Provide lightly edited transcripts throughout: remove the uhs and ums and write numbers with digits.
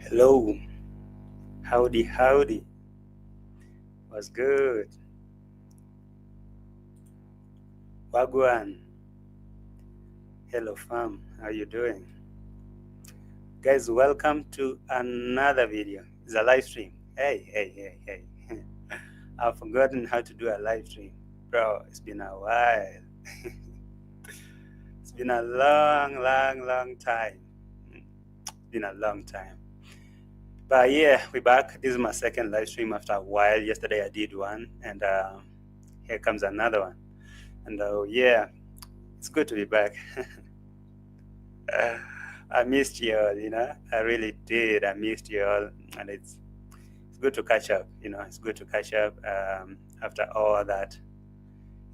Hello, howdy, howdy. What's good? Wagwan. Hello, fam. How you doing? Guys, welcome to another video. It's a live stream. Hey. I've forgotten how to do a live stream. Bro, it's been a while. It's been a long time. It's been a long time. But yeah, we're back. This is my second live stream after a while. Yesterday I did one, and here comes another one. And yeah, it's good to be back. I missed you all, I really did. I missed you all, and it's good to catch up. It's good to catch up after all that.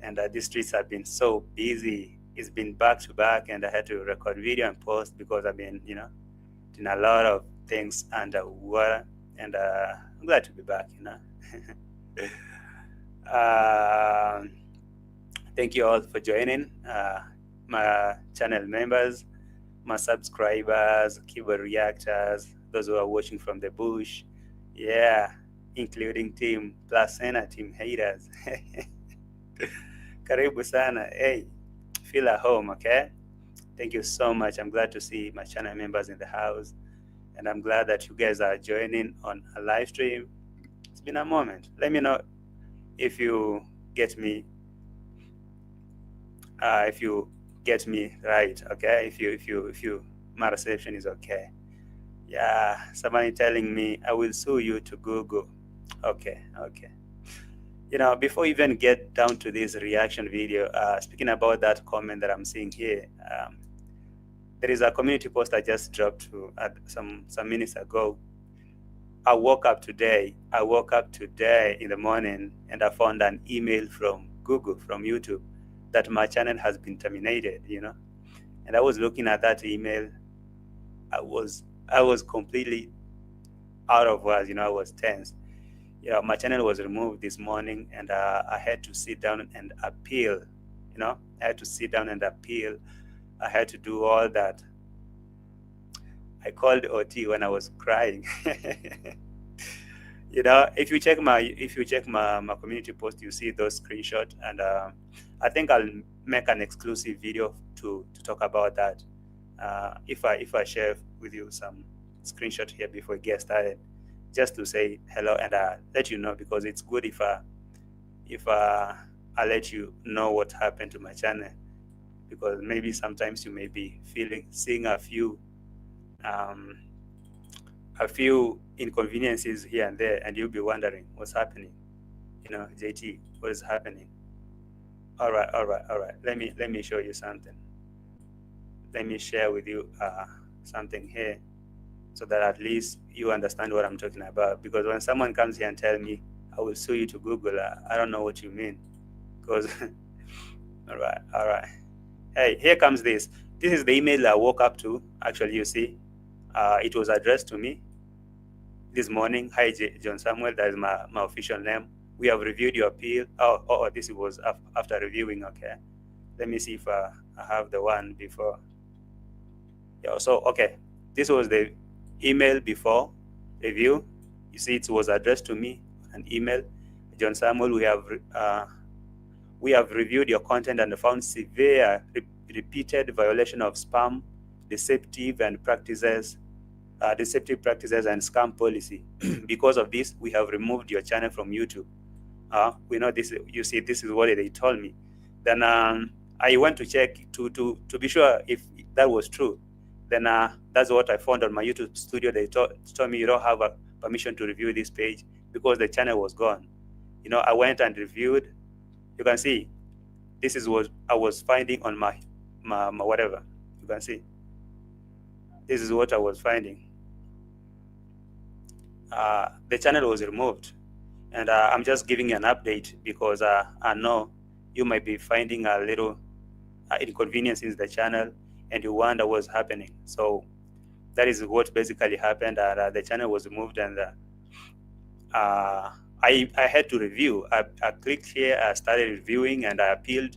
And these streets have been so busy. It's been back to back, and I had to record video and post because I've been, doing a lot of things underwater. And I'm glad to be back. uh, Thank you all for joining. My channel members, my subscribers, keyboard reactors, those who are watching from the bush, yeah, including team plus and team haters. Karibu sana. Hey, feel at home, okay? Thank you so much. I'm glad to see my channel members in the house, and I'm glad that you guys are joining on a live stream. It's been a moment. Let me know if you get me. If you get me right, okay? If you my reception is okay. Yeah, somebody telling me I will sue you to Google. Okay. Before we even get down to this reaction video, speaking about that comment that I'm seeing here, there is a community post I just dropped some minutes ago. I woke up today in the morning, and I found an email from Google, from YouTube, that my channel has been terminated, And I was looking at that email. I was completely out of words, I was tense. My channel was removed this morning, and I had to sit down and appeal. I had to sit down and appeal. I had to do all that. I called OT when I was crying. If you check my community post, you see those screenshots, and I think I'll make an exclusive video to talk about that. If I share with you some screenshot here before we get started, just to say hello and let you know, because it's good if I let you know what happened to my channel, because maybe sometimes you may be seeing a few inconveniences here and there, and you'll be wondering what's happening. JT, what is happening? All right. Let me show you something. Let me share with you something here, so that at least you understand what I'm talking about. Because when someone comes here and tell me I will sue you to Google, I don't know what you mean. Because all right. Hey, here comes this. This is the email I woke up to. Actually, you see, it was addressed to me this morning. Hi, John Samuel. That is my official name. We have reviewed your appeal. Oh, this was after reviewing. Okay, let me see if I have the one before. Yeah, so okay, this was the email before review. You see, it was addressed to me, an email. John Samuel, we have reviewed your content and found severe repeated violation of spam, deceptive practices and scam policy. Because of this, we have removed your channel from YouTube. We know this. You see, this is what they told me. Then I went to check to be sure if that was true. Then that's what I found on my YouTube studio. They told me you don't have a permission to review this page because the channel was gone. I went and reviewed. You can see, this is what I was finding on my whatever. You can see, this is what I was finding. The channel was removed, and I'm just giving you an update because I know you might be finding a little inconvenience in the channel, and you wonder what's happening. So that is what basically happened. The channel was removed, and I had to review. I clicked here, I started reviewing, and I appealed.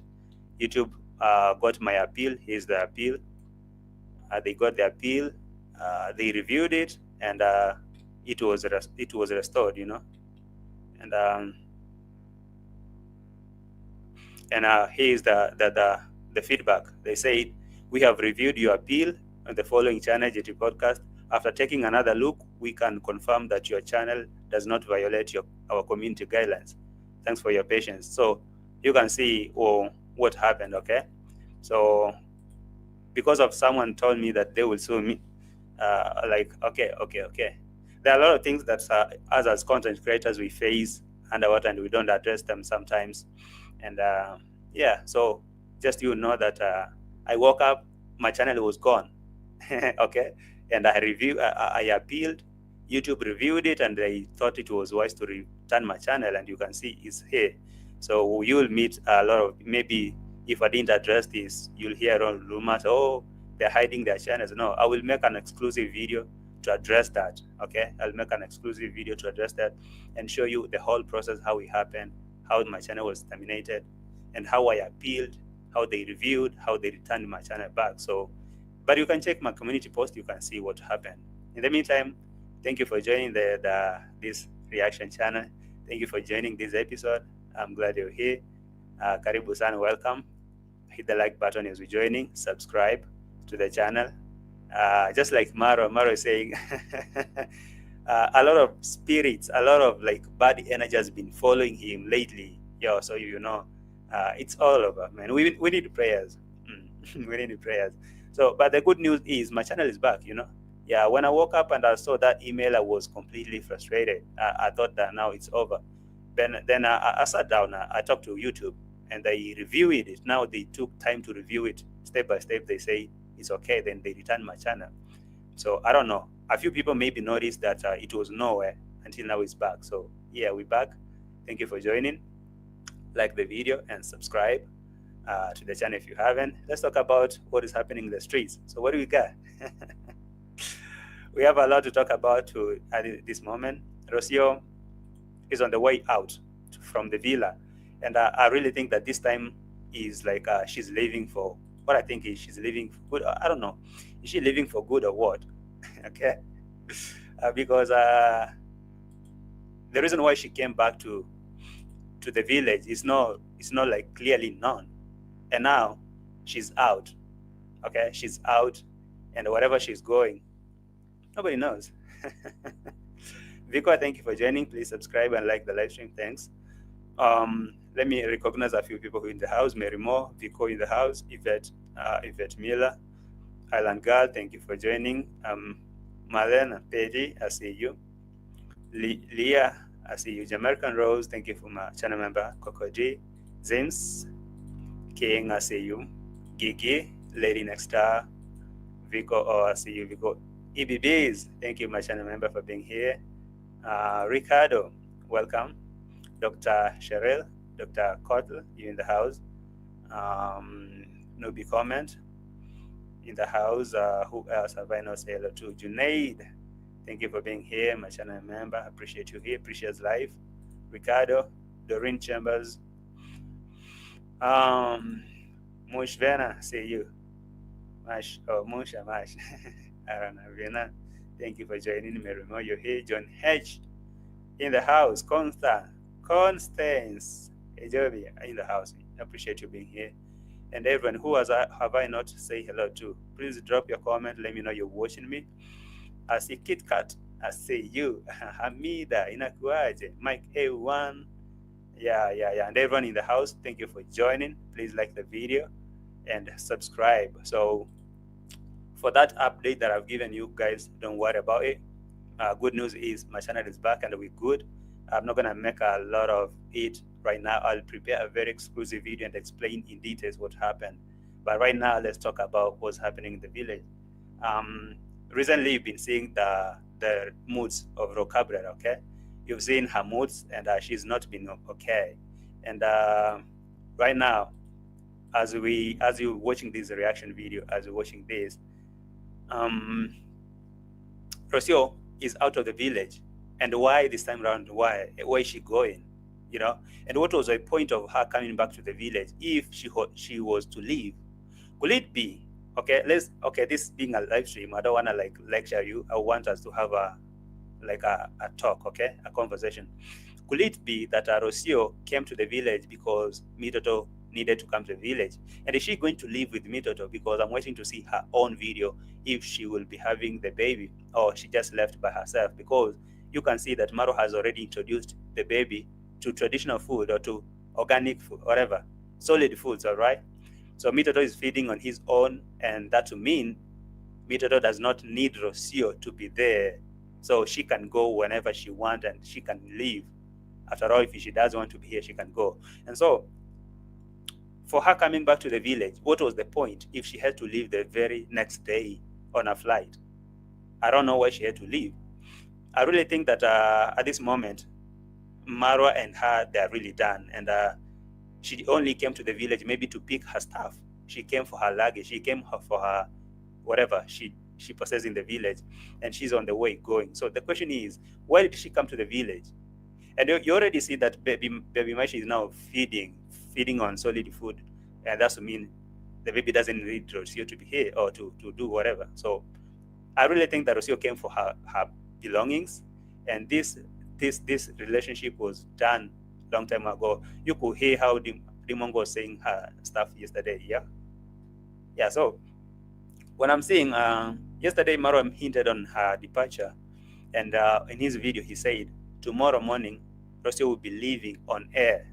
YouTube got my appeal. Here's the appeal. They got the appeal. They reviewed it, and it was restored, you know. And here's the feedback. They said, we have reviewed your appeal on the following channel GT podcast. After taking another look, we can confirm that your channel does not violate our community guidelines. Thanks for your patience. So you can see what happened, okay? So because of someone told me that they will sue me, like, okay. There are a lot of things that us as content creators we face underwater and we don't address them sometimes. And yeah, so just you know that I woke up, my channel was gone. Okay, and I appealed. YouTube reviewed it, and they thought it was wise to return my channel, and you can see it's here. So you'll meet a lot of, maybe if I didn't address this, you'll hear all rumors, oh, they're hiding their channels. No, I will make an exclusive video to address that. Okay, I'll make an exclusive video to address that and show you the whole process, how it happened, how my channel was terminated, and how I appealed, how they reviewed, how they returned my channel back. So, but you can check my community post, you can see what happened. In the meantime, thank you for joining this reaction channel. Thank you for joining this episode. I'm glad you're here. Karibu sana, welcome. Hit the like button as we're joining. Subscribe to the channel. Just like Maro is saying, a lot of spirits, a lot of like bad energy has been following him lately. Yo, so you know, it's all over, man. We need prayers. We need prayers. So, but the good news is my channel is back, you know. Yeah, when I woke up and I saw that email, I was completely frustrated. I thought that now it's over. Then I sat down, I talked to YouTube, and they reviewed it. Now they took time to review it step by step. They say it's okay, then they returned my channel. So I don't know. A few people maybe noticed that it was nowhere until now it's back. So yeah, we're back. Thank you for joining. Like the video and subscribe to the channel if you haven't. Let's talk about what is happening in the streets. So what do we got? We have a lot to talk about at this moment. Rosio is on the way out from the villa, and I really think that this time is like she's leaving for what I think is she's leaving for good. I don't know, is she leaving for good or what? Okay, because the reason why she came back to the village is not like clearly known, and now she's out. Okay, she's out, and wherever she's going, nobody knows. Vico, thank you for joining. Please subscribe and like the live stream. Thanks. Let me recognize a few people who are in the house. Mary Moore, Vico in the house. Yvette Miller, Island Girl, thank you for joining. Marlene Petty, I see you. Leah, I see you. Jamaican Rose, thank you for my channel member. Coco G, James King, I see you. Gigi, Lady Next Star, Vico, oh, I see you. Vico. EBBs, thank you, my channel member, for being here. Ricardo, welcome. Dr. Cheryl, Dr. Kotl, you in the house. Nubi comment in the house. Who else have I not said hello to? Junaid, thank you for being here, my channel member. Appreciate you here. Appreciate life. Ricardo, Doreen Chambers, Mush Vena, see you. Mash, oh, Musha Mash. Arana Vena, thank you for joining. Merimo, you're here. John H in the house. Constance Ejobi in the house. Appreciate you being here. And everyone who have I not say hello to, please drop your comment. Let me know you're watching me. I see Kit Kat. I see you. Hamida Inakuaje. Mike A1. Yeah. And everyone in the house, thank you for joining. Please like the video and subscribe. So for that update that I've given you guys, don't worry about it. Good news is my channel is back and we're good. I'm not gonna make a lot of it right now. I'll prepare a very exclusive video and explain in details what happened. But right now, let's talk about what's happening in the village. Recently, you've been seeing the moods of Rocabrera, okay? You've seen her moods, and she's not been okay. And right now, as you're watching this reaction video, as you're watching this, Rosio is out of the village. And why this time around? Why is she going? You know, and what was the point of her coming back to the village if she was to leave? Could it be Okay, this being a live stream, I don't want to like lecture you. I want us to have a talk, okay, a conversation. Could it be that Rosio came to the village because Mitoto needed to come to the village? And is she going to live with Mitoto? Because I'm waiting to see her own video if she will be having the baby or she just left by herself. Because you can see that Maro has already introduced the baby to traditional food or to organic food, whatever, solid foods, all right? So Mitoto is feeding on his own, and that to mean Mitoto does not need Rosio to be there. So she can go whenever she wants and she can leave. After all, if she does want to be here, she can go. And so for her coming back to the village, what was the point if she had to leave the very next day on a flight? I don't know why she had to leave. I really think that at this moment, Marwa and her, they're really done. And she only came to the village maybe to pick her stuff. She came for her luggage. She came for her whatever she possesses in the village, and she's on the way going. So the question is, why did she come to the village? And you already see that baby Mashi is now feeding on solid food, and that's to mean the baby doesn't need Rosio to be here or to do whatever. So I really think that Rosio came for her belongings, and this relationship was done long time ago. You could hear how Dimongo was saying her stuff yesterday. Yeah. So when I'm saying yesterday, Maro hinted on her departure, and in his video he said tomorrow morning Rosio will be leaving on air.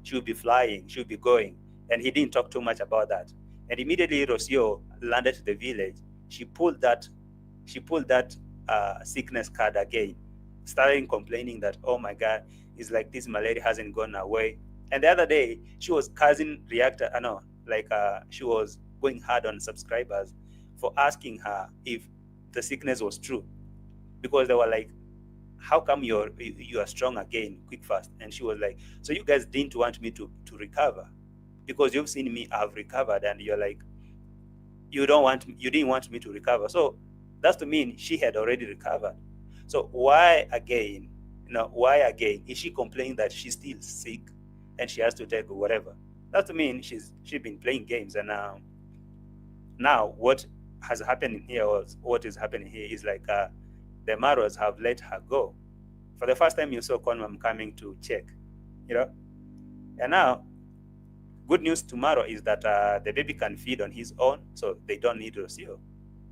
She will be flying. She will be going, and he didn't talk too much about that. And immediately Rosio landed to the village. She pulled that sickness card again, starting complaining that, oh my God, it's like this malaria hasn't gone away. And the other day, she was causing reactor, she was going hard on subscribers for asking her if the sickness was true, because they were like, how come you are strong again, quick, fast? And she was like, so you guys didn't want me to recover, because you've seen me, I've recovered, and you're like, you didn't want me to recover. So that's to mean she had already recovered. So why again is she complaining that she's still sick and she has to take whatever? That to mean she's been playing games. And now what has happened here, or what is happening here, is like the Maros have let her go. For the first time, you saw Conmam coming to check, and now good news tomorrow is that the baby can feed on his own, so they don't need Rosio.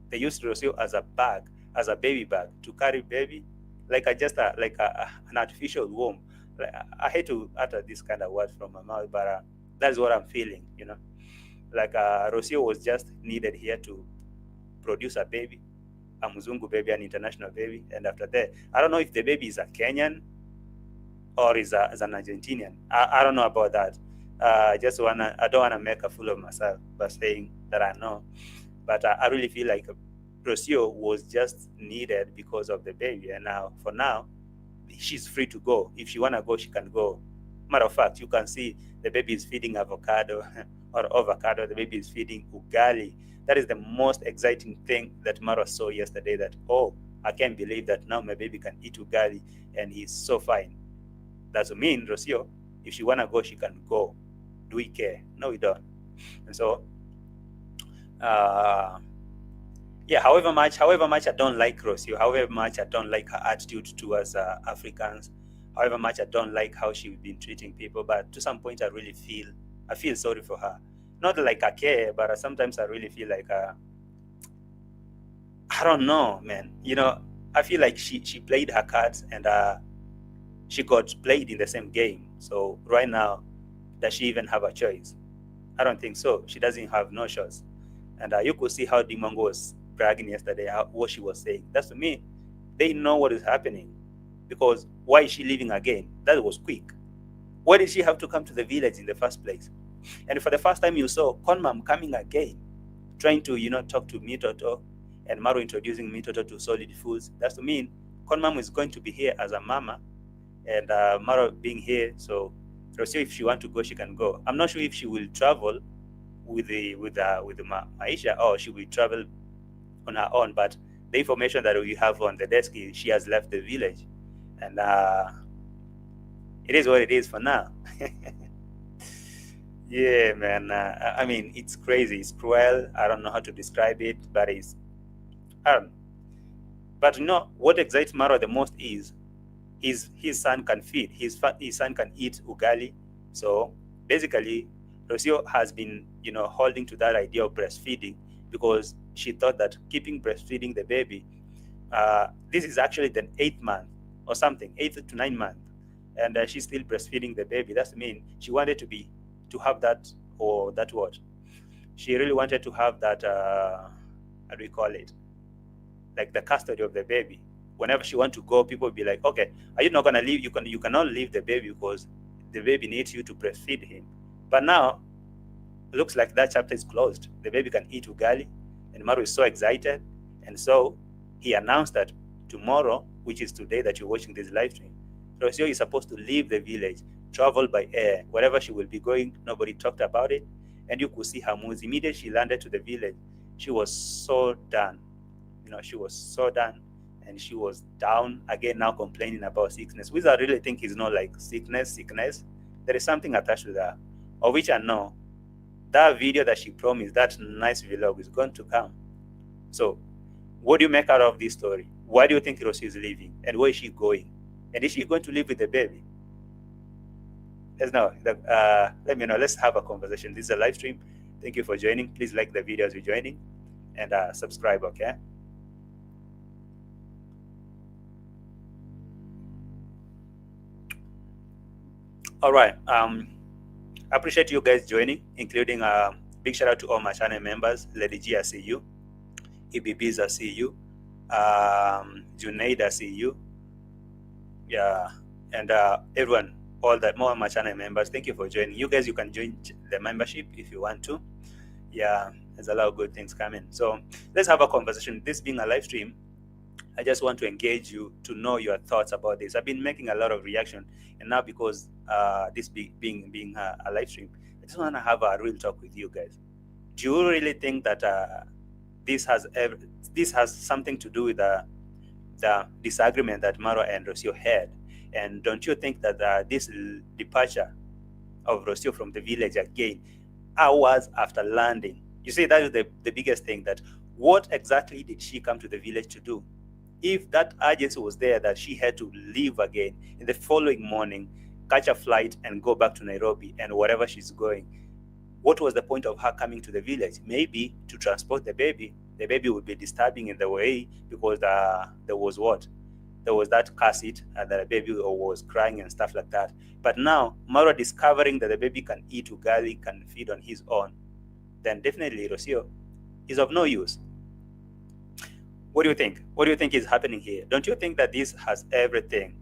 They used Rosio as a bag, as a baby bag to carry baby, like an artificial womb. I hate to utter this kind of word from my mouth, but that's what I'm feeling, Like Rosio was just needed here to produce a baby, a Mzungu baby, an international baby, and after that, I don't know if the baby is a Kenyan or is an Argentinian. I don't know about that. I don't wanna make a fool of myself by saying that I know, but I really feel like Rosio was just needed because of the baby, and for now, she's free to go. If she wanna go, she can go. Matter of fact, you can see the baby is feeding avocado or avocado. The baby is feeding ugali. That is the most exciting thing that Maro saw yesterday. That, oh, I can't believe that now my baby can eat ugali and he's so fine. That's mean Rosio, if she wanna go, she can go. Do we care? No, we don't. And so, however much I don't like Rosio, however much I don't like her attitude towards Africans, however much I don't like how she's been treating people, but to some point I feel sorry for her. Not like I care, but sometimes I really feel like I don't know, man. I feel like she played her cards and she got played in the same game. So right now, does she even have a choice? I don't think so. She doesn't have no choice. And you could see how Dimongo was bragging yesterday, what she was saying. That's to me, they know what is happening. Because why is she leaving again? That was quick. Why did she have to come to the village in the first place? And for the first time, you saw Conmam coming again, trying to, talk to Mitoto, and Maro introducing Mitoto to solid foods. That's to mean Conmam is going to be here as a mama, and Maro being here. So Rosio, if she wants to go, she can go. I'm not sure if she will travel with the Maisha, or she will travel on her own. But the information that we have on the desk is she has left the village, and it is what it is for now. Yeah, man. I mean, it's crazy. It's cruel. I don't know how to describe it, but it's. Um, but you know what excites Maro the most is his son can feed. His son can eat ugali. So basically, Rosio has been holding to that idea of breastfeeding because she thought that keeping breastfeeding the baby. This is actually the 8th month or something, 8 to 9 month, and she's still breastfeeding the baby. That's mean she wanted to have that, or that what she really wanted to have that. How do we call it? Like the custody of the baby. Whenever she want to go, people will be like, okay, are you not gonna leave? You cannot leave the baby because the baby needs you to breastfeed him. But now it looks like that chapter is closed. The baby can eat ugali, and Maro is so excited, and so he announced that tomorrow, which is today that you're watching this live stream, Rosio is supposed to leave the village, travel by air, wherever she will be going. Nobody talked about it, and you could see her moves. Immediately she landed to the village, she was so done. She was so done, and she was down again, now complaining about sickness, which I really think is not like sickness. There is something attached to that, of which I know that video that she promised, that nice vlog, is going to come. So what do you make out of this story? Why do you think Rosie is leaving, and where is she going, and is she going to live with the baby? Let's know. Let me know. Let's have a conversation. This is a live stream. Thank you for joining. Please like the video as you're joining, and subscribe. Okay. All right. I appreciate you guys joining, including big shout out to all my channel members. Lady G, I see you. EBBs, I see you. Junaid, I see you. Yeah, and everyone, all that more of my channel members. Thank you for joining. You guys, you can join the membership if you want to. Yeah, there's a lot of good things coming. So let's have a conversation. This being a live stream, I just want to engage you to know your thoughts about this. I've been making a lot of reaction, and now because this being a live stream, I just want to have a real talk with you guys. Do you really think that this has something to do with the disagreement that Maro and Rosio had? And don't you think that this departure of Rosio from the village again, hours after landing, you see, that is the biggest thing, that what exactly did she come to the village to do? If that urgency was there that she had to leave again in the following morning, catch a flight and go back to Nairobi and wherever she's going, what was the point of her coming to the village? Maybe to transport the baby. The baby would be disturbing in the way because there was what? There was that car seat and the baby was crying and stuff like that. But now, Maro discovering that the baby can eat ugali, can feed on his own, then definitely Rosio is of no use. What do you think? What do you think is happening here? Don't you think that this has everything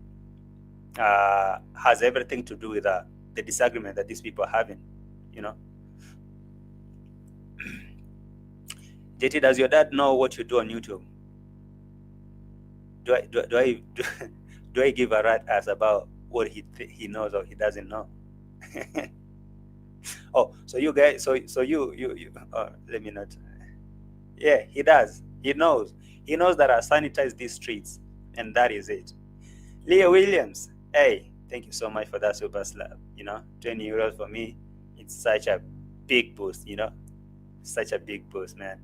to do with the disagreement that these people are having? JT, does your dad know what you do on YouTube? Do I give a rat ass about what he knows or he doesn't know? Oh, so you guys, so you let me not. Yeah, he does. He knows that I sanitize these streets, and that is it. Leah Williams, hey, thank you so much for that super slap. 20 euros for me, it's such a big boost. Such a big boost, man.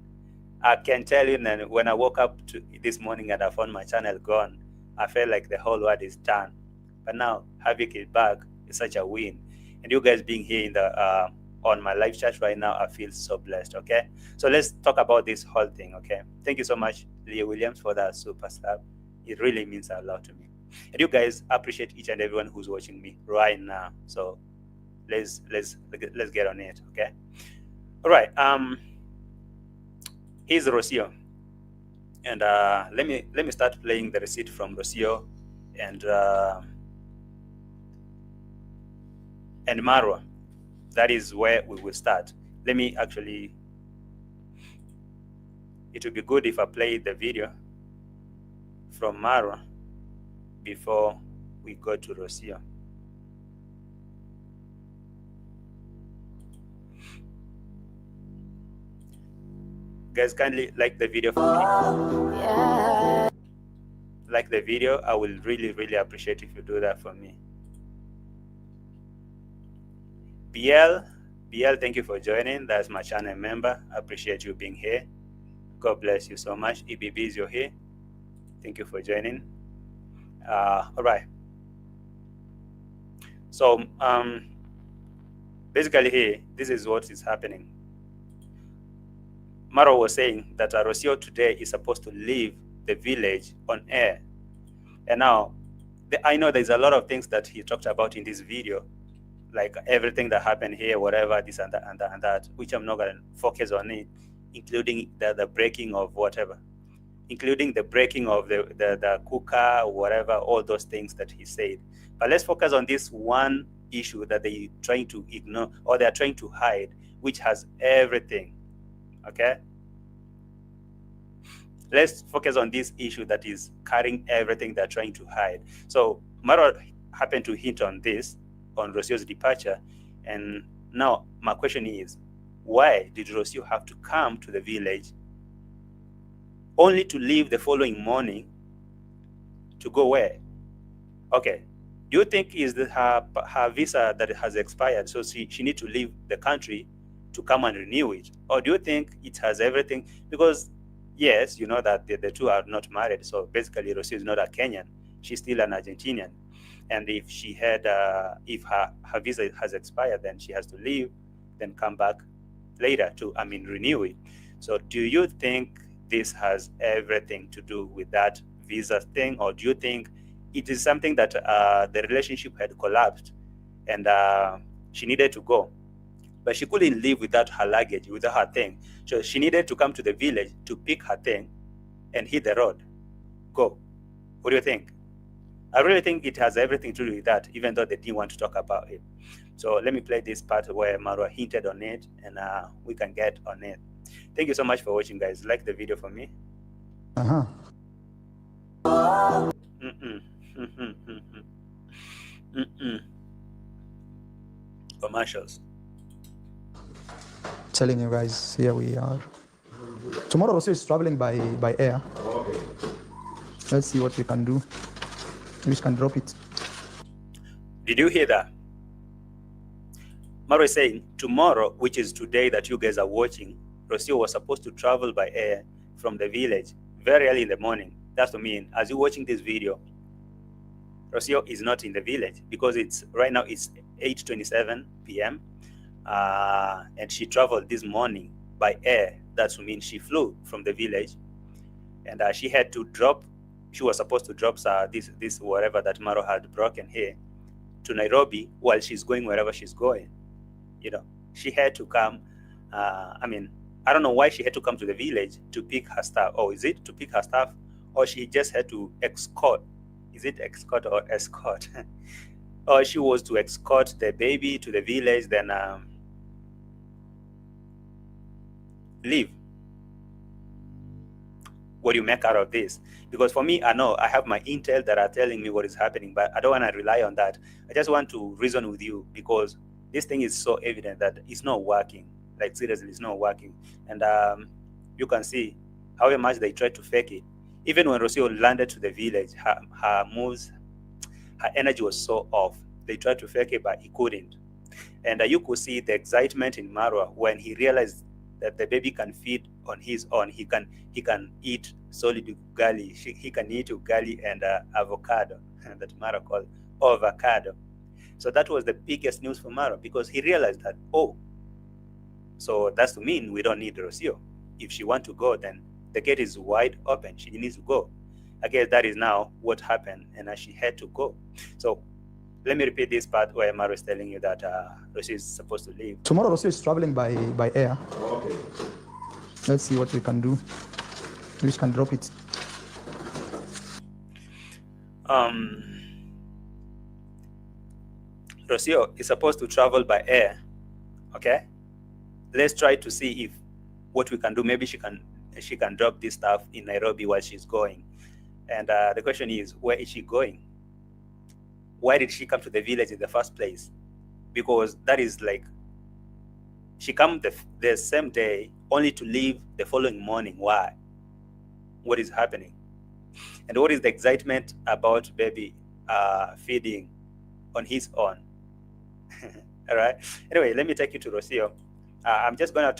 I can tell you that when I woke up this morning and I found my channel gone, I felt like the whole world is done. But now having it back is such a win. And you guys being here in the on my live chat right now, I feel so blessed. Okay, so let's talk about this whole thing. Okay, thank you so much, Leah Williams, for that super slap. It really means a lot to me. And you guys appreciate each and everyone who's watching me right now. So let's get on it. Okay. All right. Here's Rosio, and let me start playing the receipt from Rosio and MARWA. That is where we will start. Let me actually. It would be good if I play the video from MARWA before we go to Rosio. Guys, kindly like the video for me. Yeah. Like the video. I will really, really appreciate if you do that for me. BL, BL, thank you for joining. That's my channel member. I appreciate you being here. God bless you so much. EBBs, you're here. Thank you for joining. All right. So basically here, this is what is happening. Maro was saying that Rosio today is supposed to leave the village on air. And now, I know there's a lot of things that he talked about in this video, like everything that happened here, whatever, this and that, and that, which I'm not going to focus on it, including the breaking of whatever, including the breaking of the cooker, whatever, all those things that he said. But let's focus on this one issue that they're trying to ignore, or they're trying to hide, which has everything, okay? Let's focus on this issue that is carrying everything they're trying to hide. So Maro happened to hint on this, on Rosio's departure. And now my question is, why did Rosio have to come to the village only to leave the following morning to go where? Okay, do you think is that her visa that has expired, so she needs to leave the country to come and renew it? Or do you think it has everything? Because yes, you know that the two are not married, so basically Rosio is not a Kenyan, she's still an Argentinian. And if she had, if her visa has expired, then she has to leave, then come back later to, renew it. So do you think this has everything to do with that visa thing, or do you think it is something that the relationship had collapsed and she needed to go, but she couldn't leave without her luggage, without her thing? So she needed to come to the village to pick her thing and hit the road, go. What do you think? I really think it has everything to do with that, even though they didn't want to talk about it. So let me play this part where Maro hinted on it, and we can get on it. Thank you so much for watching, guys. Like the video for me. Commercials. Telling you guys, here we are. Tomorrow Rosio is traveling by air. Let's see what we can do. We can drop it. Did you hear that? Maro is saying tomorrow, which is today that you guys are watching, Rosio was supposed to travel by air from the village very early in the morning. That's to mean, as you're watching this video, Rosio is not in the village because it's right now it's 8:27 p.m. And she traveled this morning by air. That's to mean she flew from the village, and she had to drop. She was supposed to drop this whatever that Maro had broken here to Nairobi while she's going wherever she's going. You know, she had to come. I don't know why she had to come to the village to pick her stuff. Or is it to pick her stuff, or she just had to escort? Is it escort or escort? Or she was to escort the baby to the village, then leave. What do you make out of this? Because for me, I know I have my intel that are telling me what is happening, but I don't want to rely on that. I just want to reason with you because this thing is so evident that it's not working. Like seriously, it's not working. And you can see how much they tried to fake it. Even when Rosio landed to the village, her moves, her energy was so off. They tried to fake it, but he couldn't. And you could see the excitement in Marwa when he realized that the baby can feed on his own. He can eat solid ugali. He can eat ugali and avocado that Maro called avocado. So that was the biggest news for Maro because he realized that, oh, so that's to mean we don't need Rosio. If she wants to go, then the gate is wide open. She needs to go. I guess that is now what happened, and she had to go. So let me repeat this part where Maro is telling you that Rosio is supposed to leave. Tomorrow Rosio is traveling by air. Okay. Let's see what we can do. We can drop it. Rosio is supposed to travel by air. Okay. Let's try to see if what we can do. Maybe she can drop this stuff in Nairobi while she's going. And the question is, where is she going? Why did she come to the village in the first place? Because that is like, she come the same day only to leave the following morning. Why? What is happening? And what is the excitement about baby feeding on his own? All right. Anyway, let me take you to Rosio. I'm just going to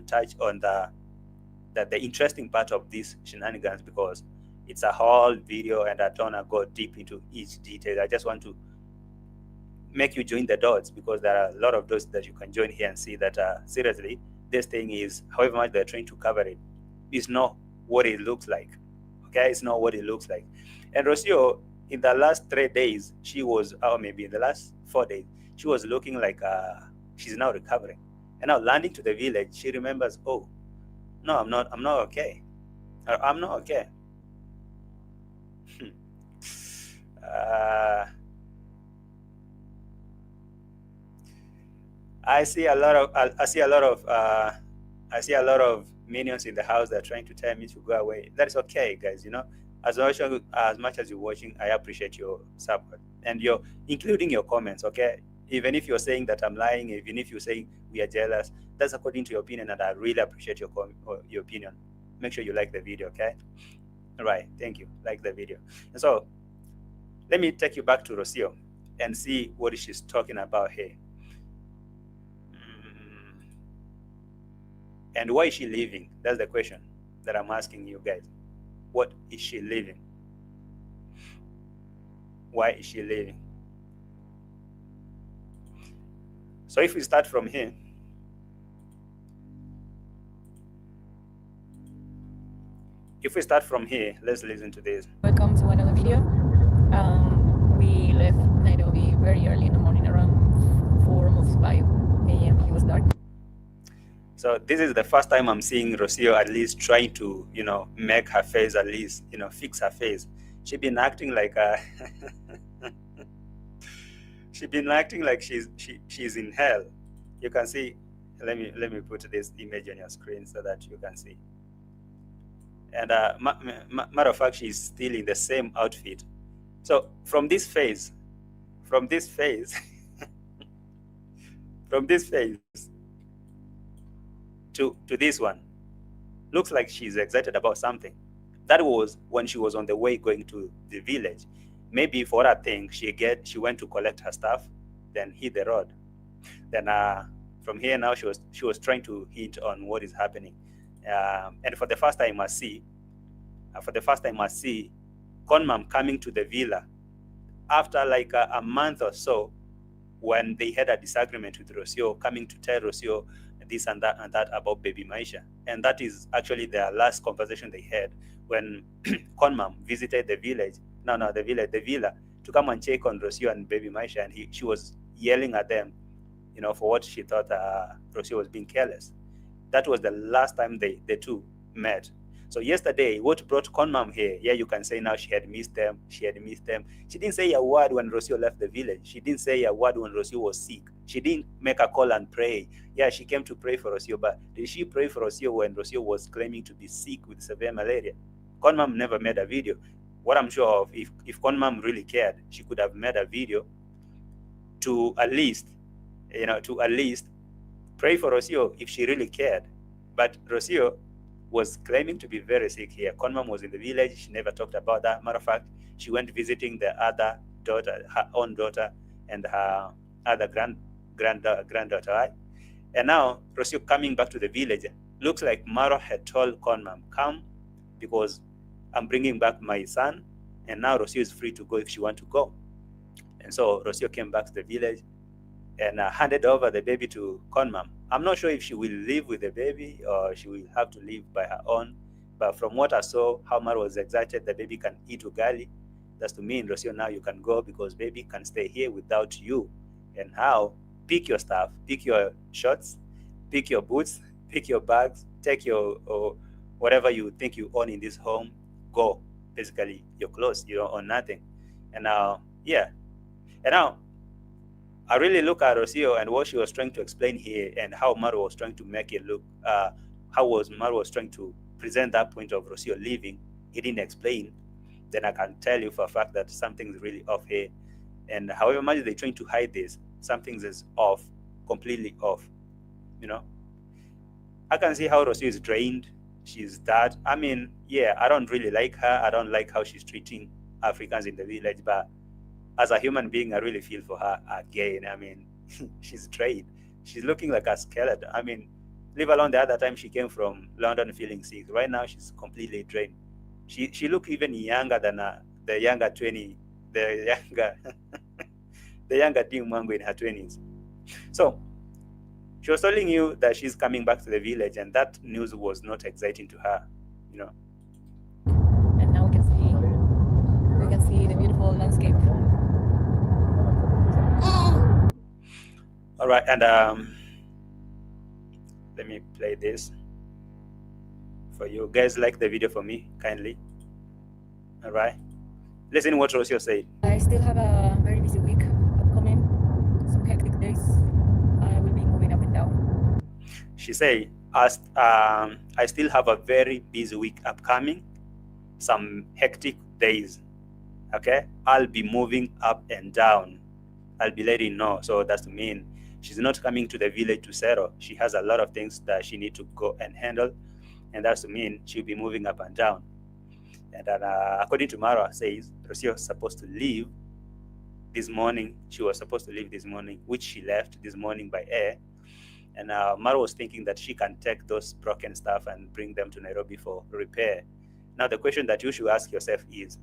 touch on the interesting part of these shenanigans, because it's a whole video and I don't want to go deep into each detail. I just want to make you join the dots, because there are a lot of dots that you can join here and see that seriously, this thing is, however much they're trying to cover it, is not what it looks like. Okay, it's not what it looks like. And Rosio, in the last 3 days, she was, or maybe in the last 4 days, she was looking like she's now recovering. And now landing to the village, she remembers, oh, no, I'm not okay. I'm not okay. I see a lot of minions in the house that are trying to tell me to go away. That is okay, guys. As much as you're watching, I appreciate your support and including your comments. Okay, even if you're saying that I'm lying, even if you're saying we are jealous, that's according to your opinion, and I really appreciate your opinion. Make sure you like the video. Okay, all right, thank you. Like the video. And so let me take you back to Rosio and see what she's talking about here. And why is she leaving? That's the question that I'm asking you guys. What is she leaving? Why is she leaving? So if we start from here, let's listen to this. Welcome to another video. We left Nairobi very early in the morning, around 4, almost 5 a.m. It was dark. So this is the first time I'm seeing Rosio at least trying to, make her face, at least, fix her face. She's been acting like she's in hell. You can see. Let me put this image on your screen so that you can see. And matter of fact, she's still in the same outfit. So from this face to this one, looks like she's excited about something. That was when she was on the way going to the village. Maybe for a thing, she went to collect her stuff, then hit the road. Then from here now, she was trying to hint on what is happening. And for the first time I see Conmam coming to the villa after like a month or so, when they had a disagreement with Rosio, coming to tell Rosio this and that about baby Maisha. And that is actually their last conversation they had when Conmam visited the village, the villa, to come and check on Rosio and baby Maisha. And she was yelling at them, for what she thought Rosio was being careless. That was the last time the two met. So yesterday, what brought Conmam here? Yeah, you can say now she had missed them. She didn't say a word when Rosio left the village. She didn't say a word when Rosio was sick. She didn't make a call and pray. Yeah, she came to pray for Rosio, but did she pray for Rosio when Rosio was claiming to be sick with severe malaria? Conmam never made a video. What I'm sure of, if Conmam really cared, she could have made a video to at least pray for Rosio if she really cared. But Rosio was claiming to be very sick here. Conmam was in the village. She never talked about that. Matter of fact, she went visiting the other daughter, her own daughter, and her other granddaughter, right? And now Rosio coming back to the village. Looks like Maro had told Conmam, come, because I'm bringing back my son, and now Rosio is free to go if she wants to go. And so Rosio came back to the village and handed over the baby to Conmam. I'm not sure if she will live with the baby or she will have to live by her own. But from what I saw, how Maro was excited, the baby can eat ugali. That's to mean, Rosio, now you can go because baby can stay here without you. And how? Pick your stuff, pick your shorts, pick your boots, pick your bags, take your whatever you think you own in this home, go. Basically, your clothes, you don't own nothing. And now, And now, I really look at Rosio and what she was trying to explain here, and how Maro was trying to make it look, Maro was trying to present that point of Rosio leaving. He didn't explain. Then I can tell you for a fact that something's really off here. And however much they're trying to hide this, something is off, completely off. I can see how Rosio is drained. She's that. I mean, I don't really like her. I don't like how she's treating Africans in the village, but as a human being, I really feel for her again. I mean, she's drained. She's looking like a skeleton. I mean, leave alone the other time she came from London feeling sick. Right now she's completely drained. She looked even younger than the younger 20, the younger the younger Ding Mwango in her 20s. So she was telling you that she's coming back to the village, and that news was not exciting to her, you know. And now we can see the beautiful landscape. All right, and let me play this for you guys. Like the video for me, kindly. All right, listen what Rosio said. I still have a very busy week upcoming, some hectic days. I will be moving up and down. She said, I still have a very busy week upcoming, some hectic days. Okay, I'll be moving up and down. I'll be letting you know. So that's to mean she's not coming to the village to settle. She has a lot of things that she needs to go and handle, and that's to mean she'll be moving up and down. And then, according to Maro, says Rosio was supposed to leave this morning. She was supposed to leave this morning, which she left this morning by air. And Maro was thinking that she can take those broken stuff and bring them to Nairobi for repair. Now, the question that you should ask yourself is,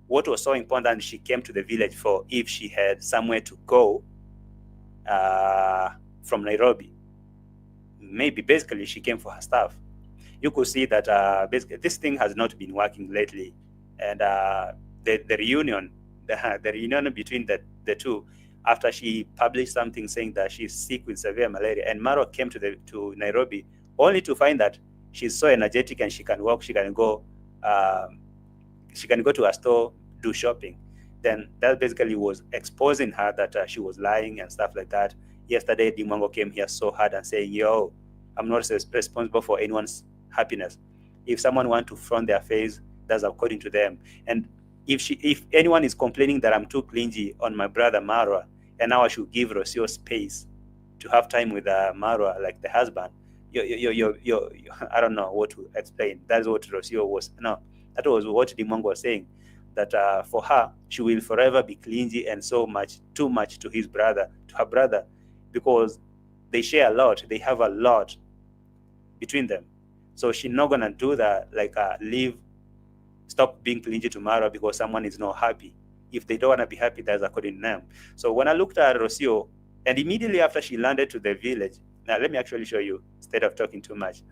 what was so important she came to the village for if she had somewhere to go from Nairobi? Maybe basically she came for her stuff. You could see that basically this thing has not been working lately, and the reunion between the two, after she published something saying that she's sick with severe malaria, and Maro came to Nairobi only to find that she's so energetic and she can walk, she can go to a store, do shopping. Then that basically was exposing her that she was lying and stuff like that. Yesterday, Dimongo came here so hard and saying, yo, I'm not responsible for anyone's happiness. If someone wants to front their face, that's according to them. And if anyone is complaining that I'm too clingy on my brother Marwa, and now I should give Rosio space to have time with Marwa, like the husband, I don't know what to explain. That's what Rosio was. No, that was what Dimongo was saying. That for her, she will forever be clingy and too much to her brother, because they share a lot. They have a lot between them. So she's not gonna do that, like stop being clingy to Maro because someone is not happy. If they don't wanna be happy, that's according to them. So when I looked at Rosio, and immediately after she landed to the village, now let me actually show you instead of talking too much.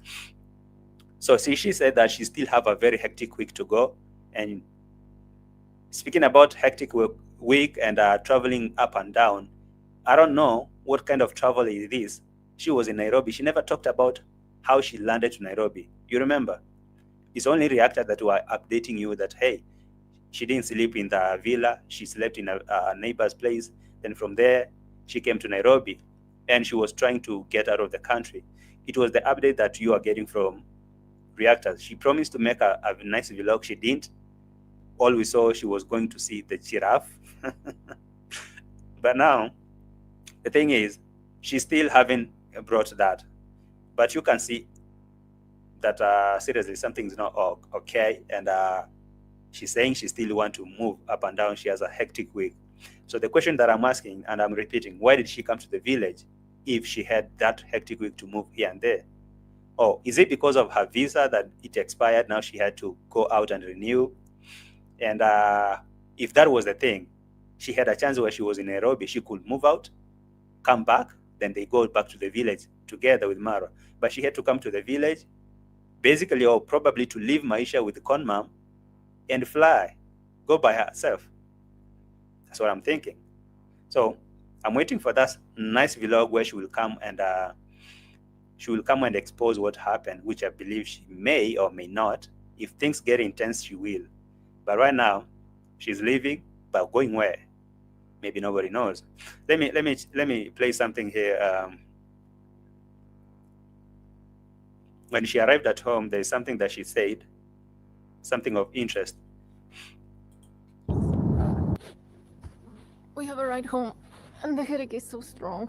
So see, she said that she still have a very hectic week to go. And speaking about hectic week and traveling up and down, I don't know what kind of travel it is. She was in Nairobi. She never talked about how she landed to Nairobi. You remember? It's only reacted that we are updating you that, hey, she didn't sleep in the villa. She slept in a neighbor's place. Then from there, she came to Nairobi, and she was trying to get out of the country. It was the update that you are getting from reactors. She promised to make a nice vlog. She didn't. All we saw, she was going to see the giraffe. But now, the thing is, she still haven't brought that. But you can see that seriously, something's not okay. And she's saying she still wants to move up and down. She has a hectic week. So the question that I'm asking, and I'm repeating, why did she come to the village if she had that hectic week to move here and there? Oh, is it because of her visa that it expired? Now she had to go out and renew. And if that was the thing, she had a chance where she was in Nairobi. She could move out, come back, then they go back to the village together with Maro. But she had to come to the village, basically, or probably to leave Maisha with the con mom and fly, go by herself. That's what I'm thinking. So I'm waiting for that nice vlog where she will come and expose what happened, which I believe she may or may not. If things get intense, she will. But right now, she's leaving, but going where? Maybe nobody knows. Let me play something here. When she arrived at home, there's something that she said, something of interest. We have a ride home, and the headache is so strong.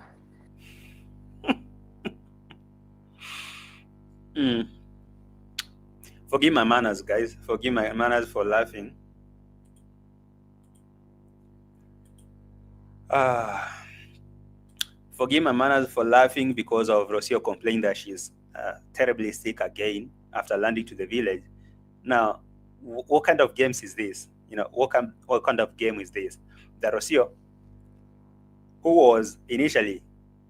Forgive my manners, guys. Forgive my manners for laughing. Forgive my manners for laughing because of Rosio complaining that she's terribly sick again after landing to the village. Now, what kind of games is this? You know, what kind of game is this? The Rosio, who was initially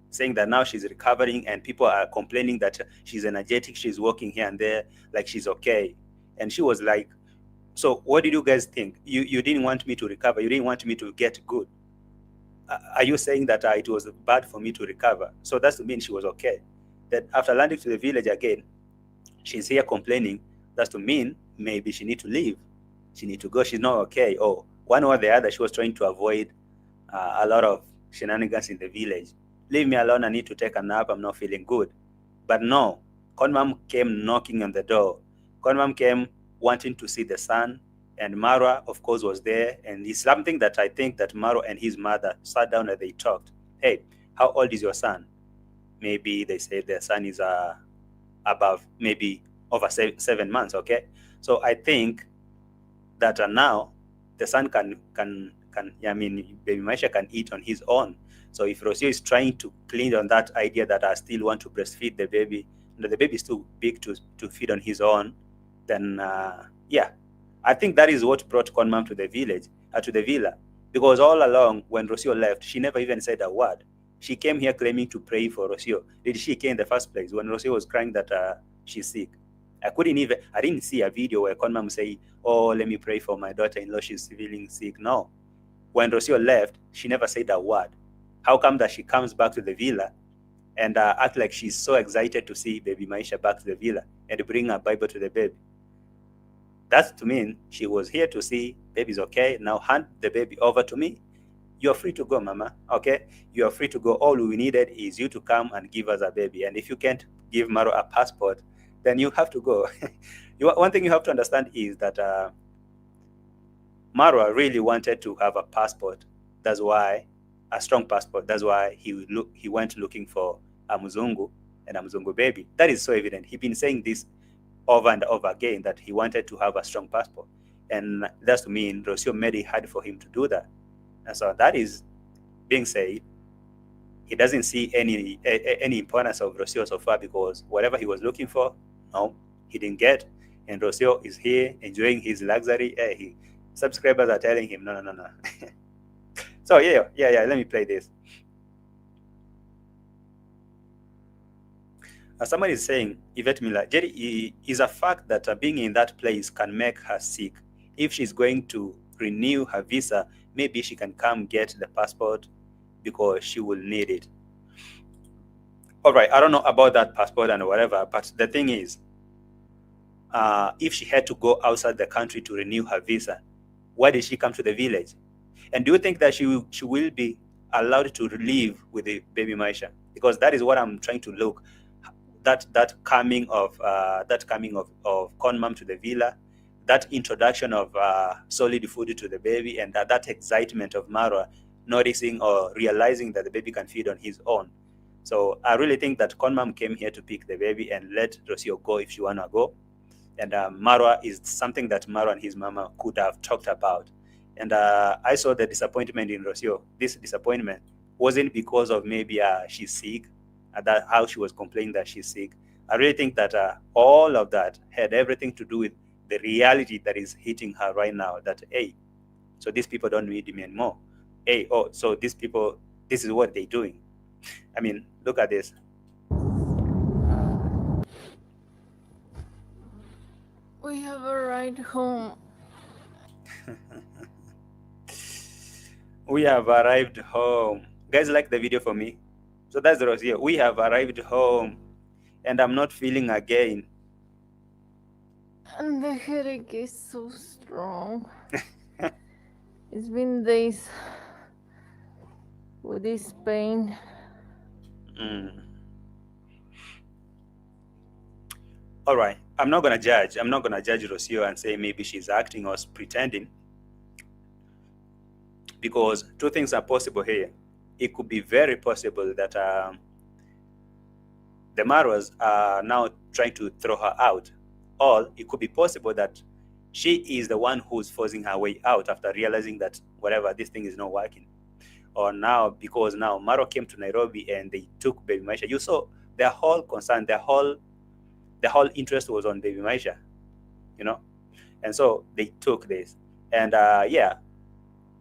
saying that now she's recovering and people are complaining that she's energetic, she's walking here and there, like she's okay. And she was like, so what did you guys think? You didn't want me to recover. You didn't want me to get good. Are you saying that it was bad for me to recover? So that's to mean she was okay. That after landing to the village again, she's here complaining. That's to mean maybe she need to leave. She need to go. She's not okay. Or one or the other, she was trying to avoid a lot of shenanigans in the village. Leave me alone. I need to take a nap. I'm not feeling good. But no, Conmam came knocking on the door. Conmam came wanting to see the son, and Marwa, of course, was there. And it's something that I think that Maro and his mother sat down and they talked. Hey, how old is your son? Maybe they said their son is above, maybe over 7 months. Okay, so I think that now the son can baby Maisha can eat on his own. So if Rosio is trying to clean on that idea that I still want to breastfeed the baby, the baby is too big to feed on his own, then yeah, I think that is what brought Conmam to the village, to the villa. Because all along when Rosio left, she never even said a word. She came here claiming to pray for Rosio. Did she came in the first place when Rosio was crying that she's sick? I didn't see a video where Conmam say, oh, let me pray for my daughter-in-law, she's feeling sick. No. When Rosio left, she never said a word. How come that she comes back to the villa and act like she's so excited to see baby Maisha back to the villa and bring a Bible to the baby? That's to mean she was here to see baby's okay. Now hand the baby over to me. You're free to go, mama. Okay? You are free to go. All we needed is you to come and give us a baby. And if you can't give Maro a passport, then you have to go. One thing you have to understand is that Maro really wanted to have a passport. That's why, a strong passport. That's why he went looking for a Muzungu and a Muzungu baby. That is so evident. He's been saying this over and over again that he wanted to have a strong passport. And that's to mean Rosio made it hard for him to do that. And so that is being said, he doesn't see any importance of Rosio so far because whatever he was looking for, no, he didn't get. And Rosio is here enjoying his luxury. Subscribers are telling him, no. So yeah, let me play this. Somebody is saying, Yvette Miller, Jerry, is a fact that being in that place can make her sick. If she's going to renew her visa, maybe she can come get the passport because she will need it. All right, I don't know about that passport and whatever, but the thing is, if she had to go outside the country to renew her visa, why did she come to the village? And do you think that she will be allowed to live with the baby Maisha? Because that is what I'm trying to look. That coming of Conmam to the villa, that introduction of solid food to the baby, and that excitement of Marwa noticing or realizing that the baby can feed on his own. So I really think that Conmam came here to pick the baby and let Rosio go if she wanna go. And Marwa is something that Marwa and his mama could have talked about. And I saw the disappointment in Rosio. This disappointment wasn't because of maybe she's sick, that how she was complaining that she's sick. I really think that all of that had everything to do with the reality that is hitting her right now, that, hey, so these people don't need me anymore. Hey, oh, so these people, this is what they're doing. I mean, look at this. We have arrived home. We have arrived home. Guys, like the video for me? So that's the Rosio. We have arrived home, and I'm not feeling again. And the headache is so strong. It's been days with this pain. All right. I'm not going to judge. I'm not going to judge Rosio and say maybe she's acting or pretending. Because two things are possible here. It could be very possible that the Marwas are now trying to throw her out. Or it could be possible that she is the one who's forcing her way out after realizing that whatever, this thing is not working. or now because now Maro came to Nairobi and they took baby Maisha. You saw their whole concern, their whole interest was on baby Maisha, you know, and so they took this. And yeah,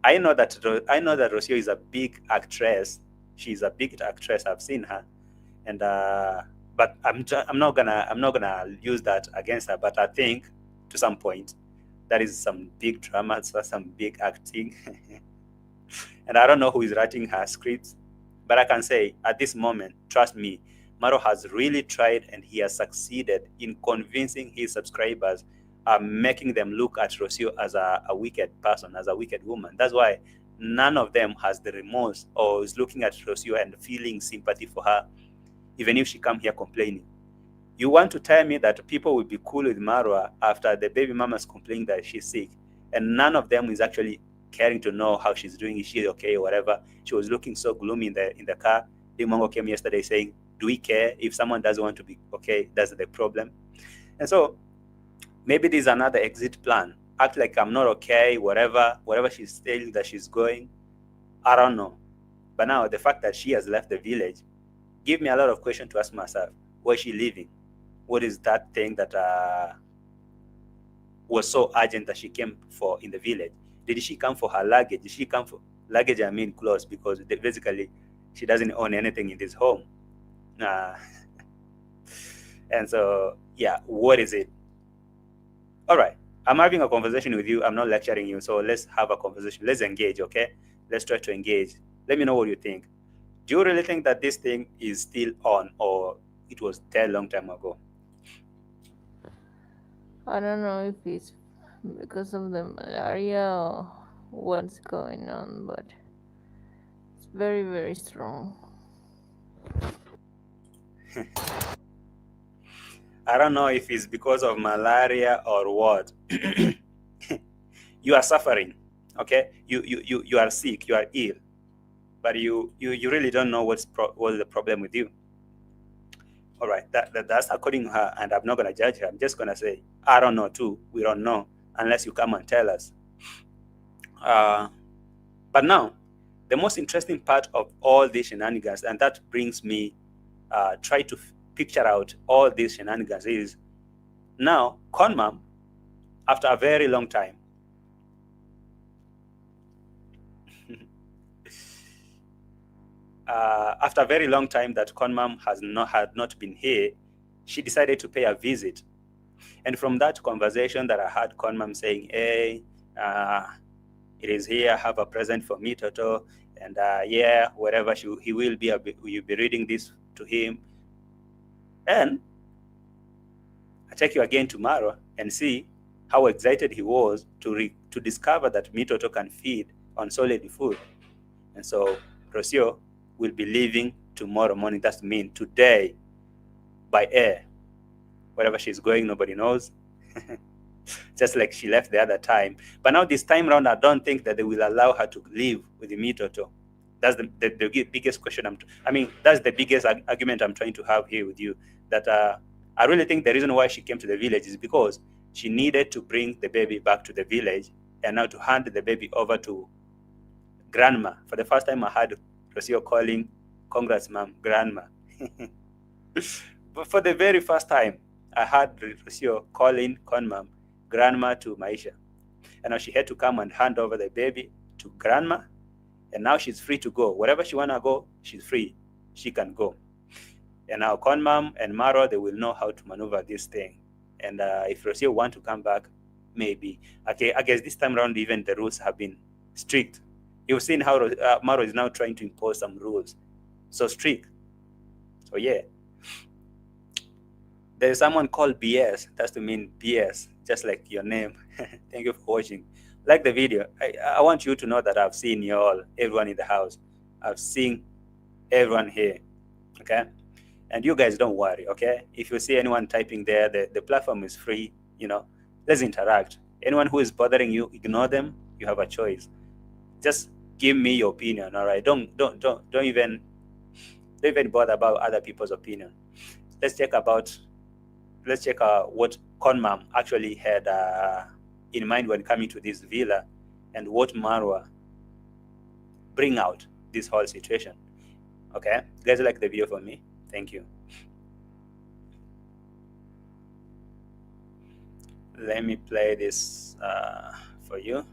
I know that Rosio is a big actress. She's a big actress. I've seen her, and but I'm not gonna use that against her. But I think to some point, that is some big drama, some big acting, and I don't know who is writing her scripts. But I can say at this moment, trust me, Maro has really tried and he has succeeded in convincing his subscribers, making them look at Rosio as a wicked person, as a wicked woman. That's why none of them has the remorse or is looking at Rosio and feeling sympathy for her, even if she come here complaining. You want to tell me that people will be cool with Marwa after the baby mama's complaining that she's sick, and none of them is actually caring to know how she's doing, is she okay or whatever. She was looking so gloomy in the car. Dimongo came yesterday saying, do we care if someone doesn't want to be okay? That's the problem. And so maybe this is another exit plan. Act like I'm not okay, whatever she's saying that she's going. I don't know. But now the fact that she has left the village give me a lot of questions to ask myself. Where is she living? What is that thing that was so urgent that she came for in the village? Did she come for her luggage? Did she come for luggage? I mean clothes, because basically she doesn't own anything in this home. And so, yeah, what is it? All right, I'm having a conversation with you. I'm not lecturing you. So let's have a conversation. Let's engage, okay? Let's try to engage. Let me know what you think. Do you really think that this thing is still on, or it was dead a long time ago? I don't know if it's because of the malaria or what's going on, but it's very, very strong. I don't know if it's because of malaria or what. You are suffering, okay? You are sick, you are ill, but you really don't know what's the problem with you. All right, that's according to her, and I'm not gonna judge her. I'm just gonna say I don't know too. We don't know unless you come and tell us. But now, the most interesting part of all these shenanigans, and that brings me try to picture out all these shenanigans, is now Conmam, after a very long time, after a very long time that Conmam had not been here, she decided to pay a visit. And from that conversation that I had Conmam saying, hey, it is here, have a present for me, Toto, and yeah, whatever he will be, you'll be reading this to him. And I take you again tomorrow and see how excited he was to discover that Mitoto can feed on solid food. And so Rosio will be leaving tomorrow morning. That's mean today by air. Wherever she's going, nobody knows. Just like she left the other time. But now this time around, I don't think that they will allow her to leave with the Mitoto. That's the biggest question. That's the biggest argument I'm trying to have here with you. That I really think the reason why she came to the village is because she needed to bring the baby back to the village, and now to hand the baby over to grandma. For the first time, I heard Rosio calling, congrats, ma'am, grandma. But for the very first time, I heard Rosio calling Conmam grandma to Maisha. And now she had to come and hand over the baby to grandma. And now she's free to go. Wherever she want to go, she's free. She can go. And now Conmam and Maro, they will know how to maneuver this thing. And if Rosio want to come back, maybe. Okay, I guess this time around, even the rules have been strict. You've seen how Maro is now trying to impose some rules. So strict. So yeah. There's someone called BS. That's to mean BS, just like your name. Thank you for watching. Like the video. I want you to know that I've seen you all, everyone in the house. I've seen everyone here. Okay? And you guys don't worry, okay? If you see anyone typing there, the platform is free, let's interact. Anyone who is bothering you, ignore them. You have a choice. Just give me your opinion, all right? Don't even bother about other people's opinion. Let's check what Conmam actually had in mind when coming to this villa, and what Marwa bring out this whole situation. Okay, you guys like the video for me? Thank you. Let me play this for you.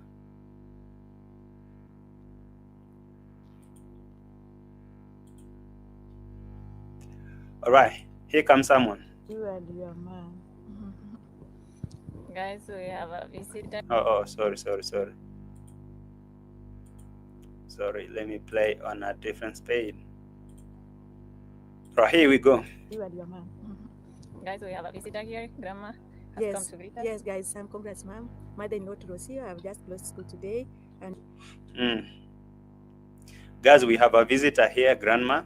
All right, here comes someone. You and your man. Guys, we have a visitor. Oh, sorry. Sorry, let me play on a different speed. Right, here we go. You and your man. Guys, we have a visitor here. Grandma has come to greet us. Yes, guys. Congrats, ma'am. Mother-in-law to Rosio. I've just closed school today, and Guys, we have a visitor here, Grandma.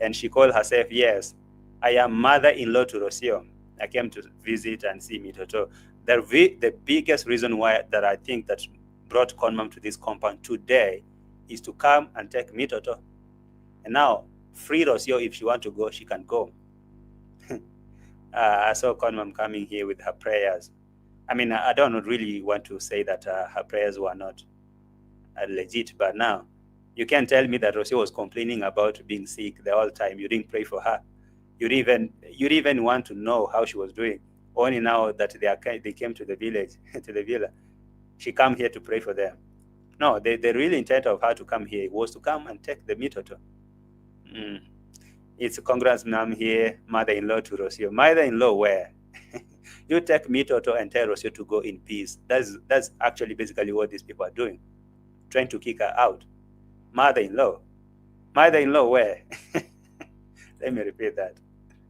And she called herself, yes, I am mother-in-law to Rosio. I came to visit and see Mitoto. The biggest reason why that I think that brought Conmam to this compound today is to come and take Mitoto. And now, free Rosio, if she want to go, she can go. I saw Conmam coming here with her prayers. I mean, I don't really want to say that her prayers were not legit, but now you can't tell me that Rosio was complaining about being sick the whole time. You didn't pray for her. You didn't even want to know how she was doing. Only now that they came to the village, to the villa, she come here to pray for them. No, the real intent of her to come here was to come and take the Mitoto. It's congrats, ma'am, here, mother-in-law to Rosio. Mother-in-law where? You take Mitoto and tell Rosio to go in peace. That's actually basically what these people are doing, trying to kick her out. Mother-in-law where? Let me repeat that.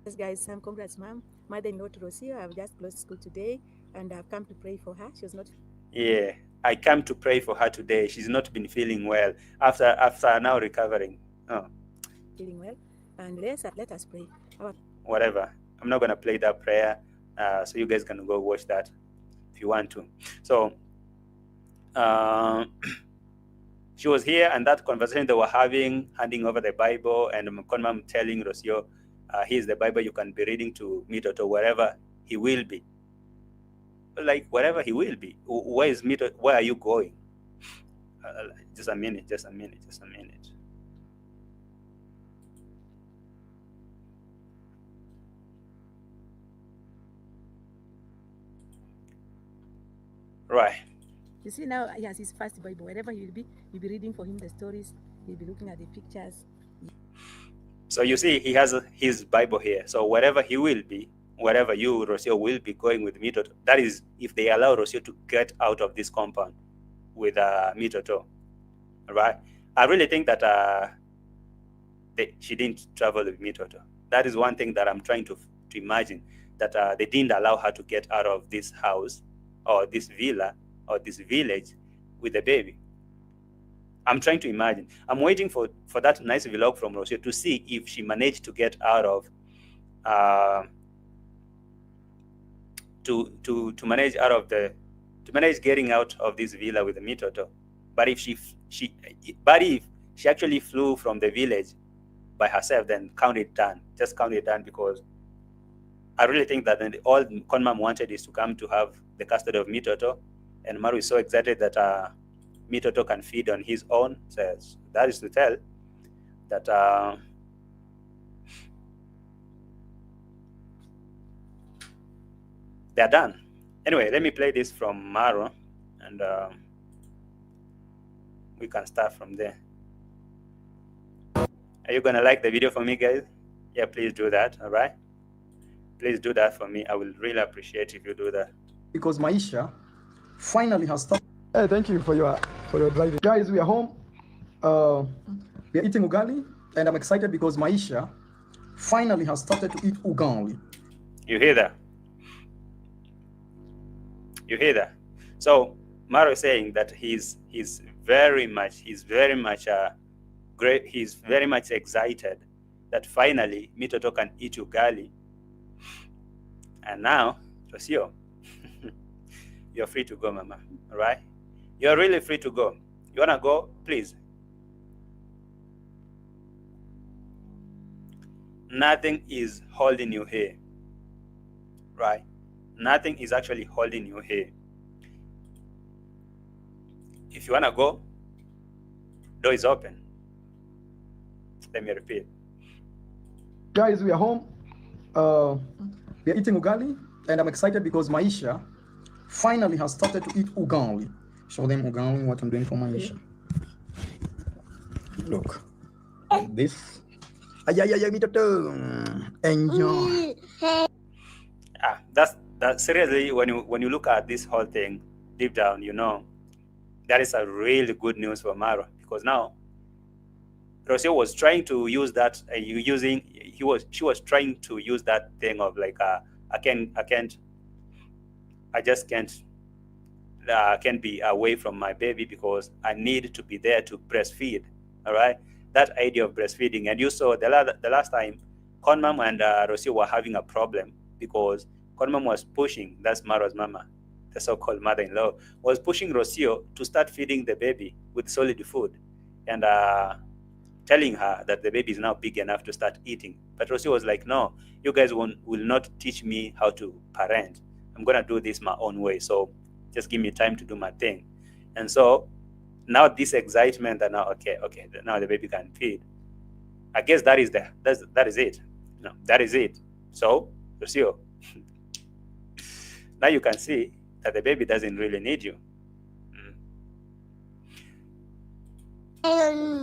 yes, guys. Congrats, ma'am. Mother-in-law to Rosio. I've just closed school today, and I've come to pray for her. She was not. Yeah, I come to pray for her today. She's not been feeling well after now recovering. Oh, Feeling well, and let us pray. whatever. I'm not gonna play that prayer, so you guys can go watch that if you want to. So she was here, and that conversation they were having, handing over the Bible, and Conmam telling Rosio, here's the Bible, you can be reading to Mitoto wherever he will be. Like, wherever he will be. Where is Mitoto? Where are you going? Just a minute. Right. You see, now he has his first Bible. Wherever he will be, you'll be reading for him the stories. He'll be looking at the pictures. So you see, he has his Bible here. So wherever he will be, wherever you, Rosio, will be going with Mitoto, that is if they allow Rosio to get out of this compound with Mitoto, right? I really think that she didn't travel with Mitoto. That is one thing that I'm trying to imagine, that they didn't allow her to get out of this house or this villa or this village with the baby. I'm trying to imagine. I'm waiting for that nice vlog from Rosio to see if she managed to get out of to manage getting out of this villa with the Mitoto. But if if she actually flew from the village by herself, then count it done. Just count it done, because I really think that all Conmam wanted is to come to have the custody of Mitoto, and Maro is so excited that Mitoto can feed on his own. So that is to tell that they're done. Anyway, let me play this from Maro, and we can start from there. Are you gonna like the video for me, guys? Yeah, please do that. All right, please do that for me. I will really appreciate if you do that, because Maisha finally has started. Hey, thank you for your driving. Guys, we are home. We are eating ugali, and I'm excited because Maisha finally has started to eat ugali. You hear that? You hear that? So Maro is saying that he's very much great. He's very much excited that finally Mitoto can eat ugali. And now, Rosio, you're free to go, Mama. All right? You're really free to go. You wanna go? Please. Nothing is holding you here. Right? Nothing is actually holding you here. If you wanna go, Door is open. Let me repeat. Guys, we are home. We are eating ugali, and I'm excited because Maisha finally has started to eat ugali. Show them ugali, what I'm doing for Maisha. Look, like this. Ay, mitoto. Enjoy. That's seriously, when you look at this whole thing deep down, you know, that is a really good news for Maro, because now Rosio was trying to use that she was trying to use that thing of like I just can't be away from my baby because I need to be there to breastfeed. All right, that idea of breastfeeding. And you saw the last time Conmam and Rosio were having a problem because Conmam was pushing, that's Maro's mama, the so-called mother-in-law, was pushing Rosio to start feeding the baby with solid food, and telling her that the baby is now big enough to start eating. But Rosio was like, no, you guys will not teach me how to parent. I'm going to do this my own way. So just give me time to do my thing. And so now this excitement that now, okay, now the baby can feed. I guess that is it. No, that is it. So, Rosio, now you can see that the baby doesn't really need you.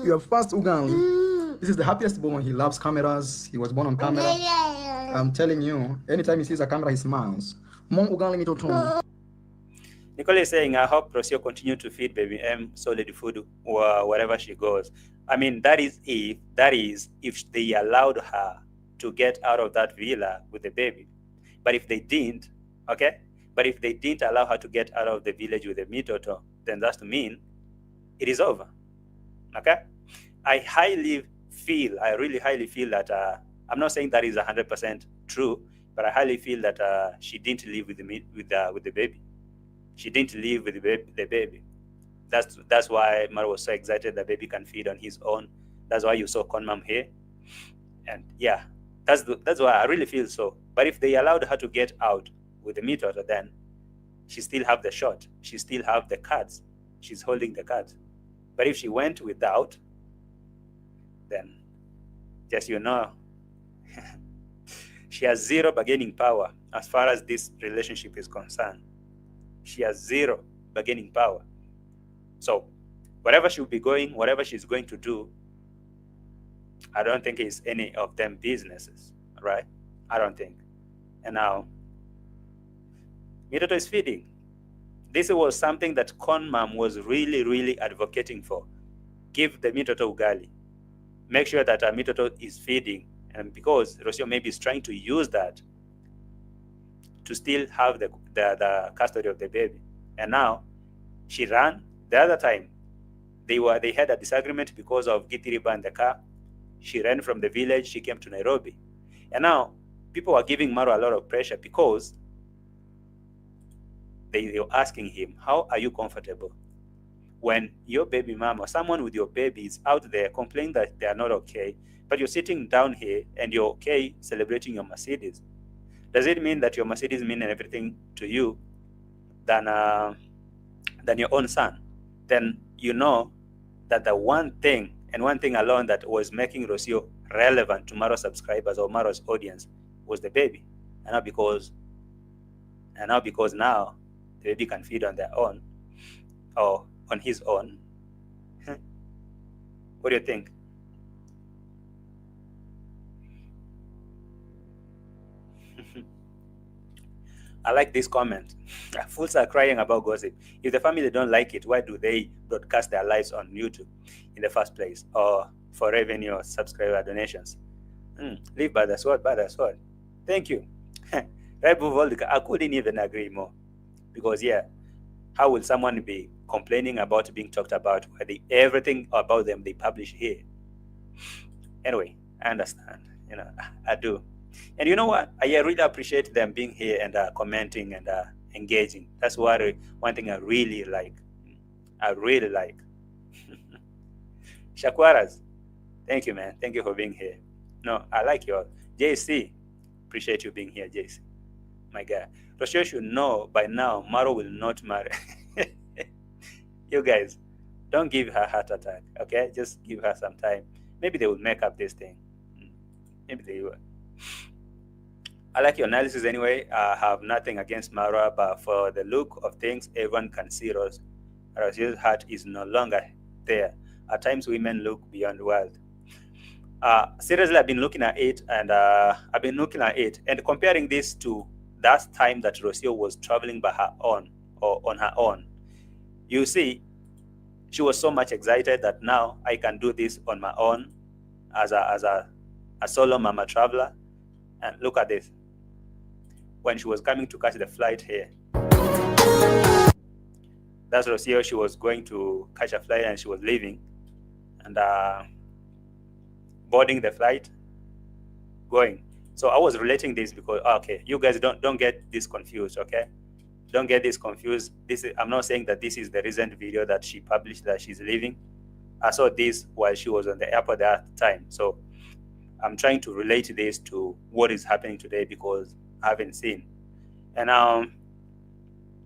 You have passed ugali. This is the happiest boy. He loves cameras. He was born on camera. I'm telling you, anytime he sees a camera, he smiles. More ugali mitoto. Nicole is saying, I hope Rosio continue to feed baby M solid food wherever she goes. I mean, that is if they allowed her to get out of that villa with the baby. But if they didn't, okay? But if they didn't allow her to get out of the village with the mitoto, then that's to mean it is over. Okay? I really highly feel that, I'm not saying that is 100% true, but I highly feel that she didn't live with the baby. She didn't live with the baby. That's why Maro was so excited that baby can feed on his own. That's why you saw Conmam here. And yeah, that's why I really feel so. But if they allowed her to get out with the mitoto, then she still have the shot. She still have the cards. She's holding the cards. But if she went without, then just she has zero bargaining power as far as this relationship is concerned. She has zero bargaining power. So whatever she'll be going, whatever she's going to do, I don't think it's any of them businesses, right? I don't think. And now, mitoto is feeding. This was something that Conmam was really, really advocating for. Give the mitoto ugali. Make sure that mitoto is feeding. And because Rosio maybe is trying to use that to still have the custody of the baby. And now, she ran. The other time, they had a disagreement because of Gitiriba and the car. She ran from the village. She came to Nairobi. And now, people are giving Maro a lot of pressure because they were asking him, how are you comfortable when your baby mama, someone with your baby, is out there complaining that they are not okay, but you're sitting down here and you're okay celebrating your Mercedes? Does it mean that your Mercedes means everything to you than your own son? Then you know that the one thing and one thing alone that was making Rosio relevant to Maro subscribers or Maro's audience was the baby. And now because now the baby can feed on their own or on his own. What do you think? I like this comment. Fools are crying about gossip. If the family don't like it, why do they broadcast their lives on YouTube in the first place, or for revenue or subscriber donations? Live by the sword, by the sword. Thank you. I couldn't even agree more. Because yeah, how will someone be complaining about being talked about where everything about them they publish here? Anyway, I understand. I do. And you know what? I really appreciate them being here and commenting and engaging. That's one thing I really like. Shakwaras, thank you, man. Thank you for being here. No, I like your JC. Appreciate you being here, JC. My guy. Rosio should know by now Maro will not marry. You guys, Don't give her heart attack, okay? Just give her some time. Maybe they will make up this thing. Maybe they will. I like your analysis anyway. I have nothing against Mara, but for the look of things, everyone can see Rosio's heart is no longer there. At times, women look beyond the world. Seriously, I've been looking at it, and comparing this to that time that Rosio was traveling by her own or on her own. You see, she was so much excited that now I can do this on my own as a solo mama traveler. And look at this. When she was coming to catch the flight here, that's Rosio. She was going to catch a flight and she was leaving, and boarding the flight, going. So I was relating this because okay, you guys don't get this confused, okay? Don't get this confused. I'm not saying that this is the recent video that she published that she's leaving. I saw this while she was on the airport at the time. So I'm trying to relate this to what is happening today because I haven't seen. And now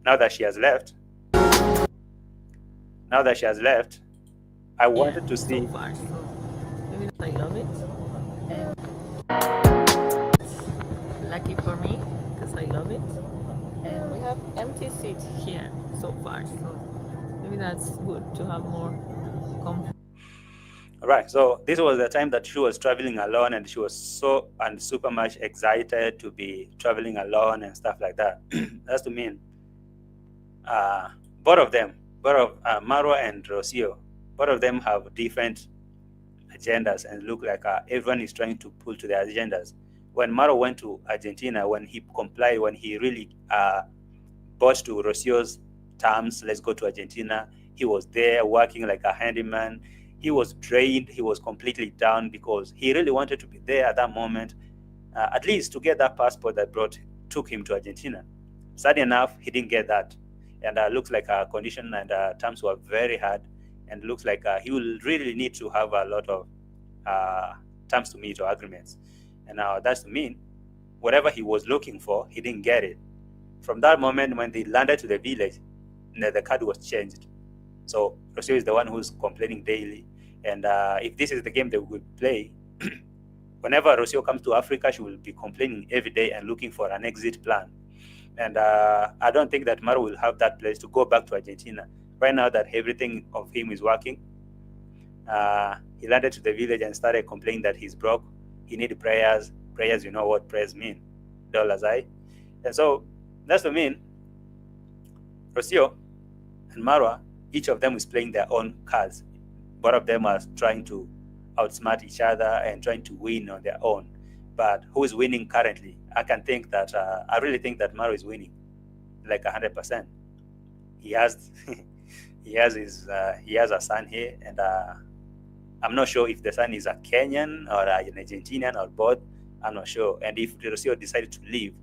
that she has left, I wanted to see. So far, so maybe I love it. And lucky for me, because I love it. And we have empty seats here so far, so maybe that's good to have more comfort. All right, so this was the time that she was traveling alone, and she was so and super much excited to be traveling alone and stuff like that. That's to mean both of Marwa and Rosio, both of them have different agendas and look like everyone is trying to pull to their agendas. When Maro went to Argentina, when he complied, when he really bought to Rosio's terms, let's go to Argentina, he was there working like a handyman. He was drained. He was completely down because he really wanted to be there at that moment, at least to get that passport that took him to Argentina. Sad enough, he didn't get that. And looks like our condition and terms were very hard. And looks like he will really need to have a lot of terms to meet or agreements. And now that's to mean whatever he was looking for, he didn't get it. From that moment, when they landed to the village, the card was changed. So Rosio is the one who's complaining daily. And if this is the game they would play, whenever Rosio comes to Africa, she will be complaining every day and looking for an exit plan. And I don't think that Maro will have that place to go back to Argentina. Right now that everything of him is working, he landed to the village and started complaining that he's broke. He needs prayers. Prayers, you know what prayers mean. Dollars, I. And so that's what I mean. Rosio and Marwa, each of them is playing their own cards. Both of them are trying to outsmart each other and trying to win on their own. But who is winning currently? I really think that Maro is winning, like 100%. He has a son here, and I'm not sure if the son is a Kenyan or an Argentinian or both. I'm not sure. And if Rosio decided to leave,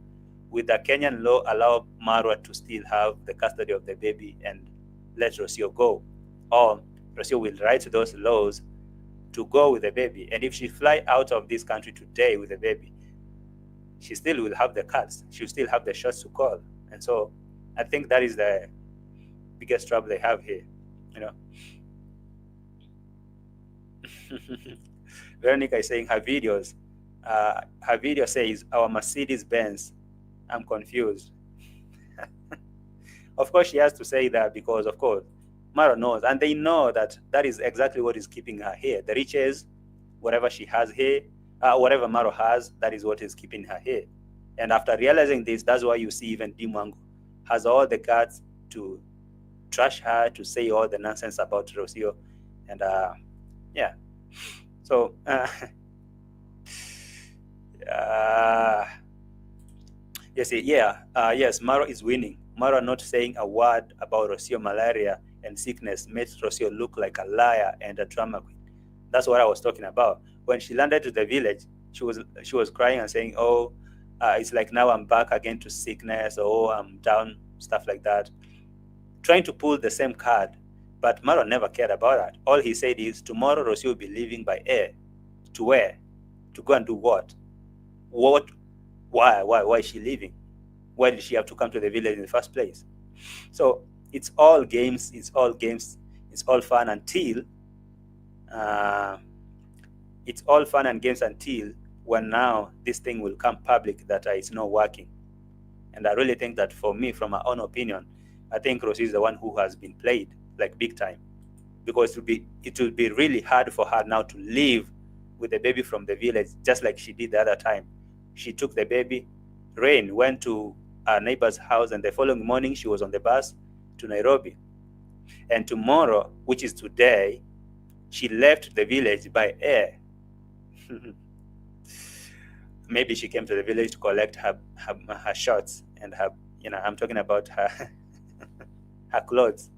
would the Kenyan law allow Marwa to still have the custody of the baby and let Rosio go? Or Rosio will write those laws to go with the baby. And if she fly out of this country today with the baby, she still will have the cards. She'll still have the shots to call. And so I think that is the biggest trouble they have here, you know. Veronica is saying her video says our Mercedes-Benz. I'm confused. Of course, she has to say that because, of course, Maro knows, and they know that is exactly what is keeping her here. The riches, whatever she has here, whatever Maro has, that is what is keeping her here. And after realizing this, that's why you see even Dimwango has all the guts to trash her, to say all the nonsense about Rosio. And yeah. So, yes, Maro is winning. Maro not saying a word about Rosio malaria and sickness makes Rosio look like a liar and a drama queen. That's what I was talking about. When she landed to the village, she was crying and saying, "Oh, it's like now I'm back again to sickness. Oh, I'm down," stuff like that. Trying to pull the same card, but Maro never cared about that. All he said is, tomorrow Rosio will be leaving by air. To where? To go and do what? What? Why is she leaving? Why did she have to come to the village in the first place? So it's all games. It's all games. it's all fun until it's all fun and games until when now this thing will come public that it's not working. And I really think that for me, from my own opinion, I think Rosio is the one who has been played like big time, because it will be really hard for her now to leave with the baby from the village, just like she did the other time. She took the baby, ran, went to our neighbor's house, and the following morning she was on the bus to Nairobi. And tomorrow, which is today, she left the village by air. Maybe she came to the village to collect her shorts and her, I'm talking about her her clothes,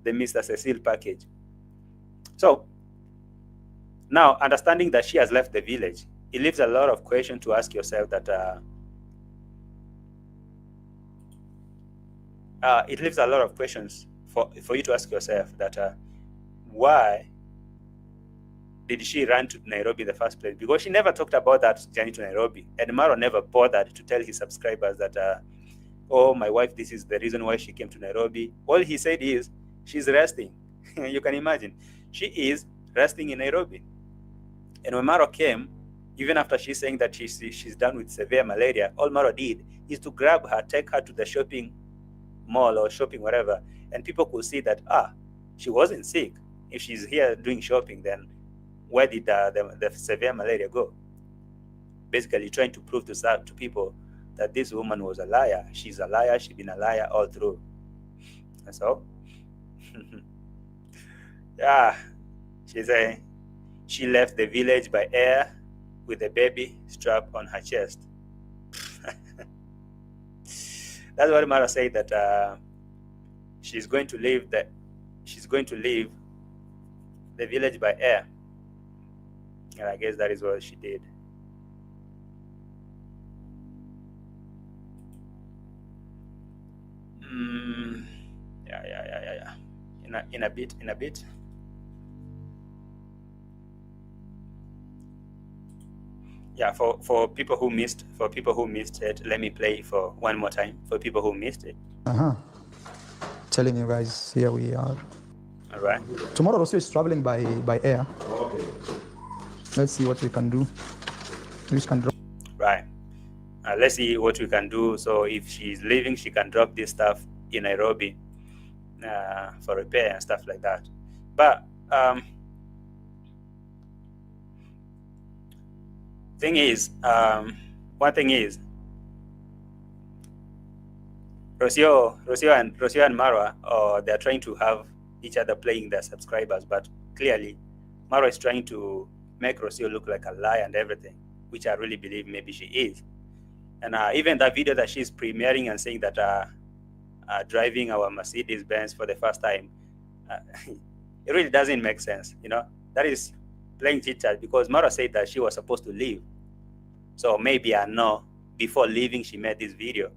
the Mr. Cecile package. So now, understanding that she has left the village, it leaves a lot of questions to ask yourself. That it leaves a lot of questions for you to ask yourself. That why did she run to Nairobi in the first place? Because she never talked about that journey to Nairobi, and Maro never bothered to tell his subscribers that, oh, my wife, this is the reason why she came to Nairobi. All he said is she's resting. You can imagine, she is resting in Nairobi. And when Maro came, even after she's saying that she's done with severe malaria, all Maro did is to grab her, take her to the shopping mall or shopping whatever, and people could see that she wasn't sick. If she's here doing shopping, then where did the severe malaria go? Basically trying to prove to people that this woman was a liar. She's a liar. She's been a liar all through. And so, yeah, she left the village by air with the baby strapped on her chest. That's what Mara said, that she's going to leave the village by air. And I guess that is what she did. Yeah. In a bit. Yeah, for people who missed it, let me play for one more time for people who missed it. Telling you guys, here we are. All right. Tomorrow Rosio is traveling by air. Okay. Let's see what we can do. Right. Let's see what we can do. So if she's leaving, she can drop this stuff in Nairobi for repair and stuff like that. But one thing is, Rosio and Marwa, they're trying to have each other playing their subscribers, but clearly Maro is trying to make Rosio look like a liar and everything, which I really believe maybe she is. And even that video that she's premiering and saying that driving our Mercedes Benz for the first time, it really doesn't make sense. That is playing chit chat, because Maro said that she was supposed to leave. So maybe I know before leaving she made this video.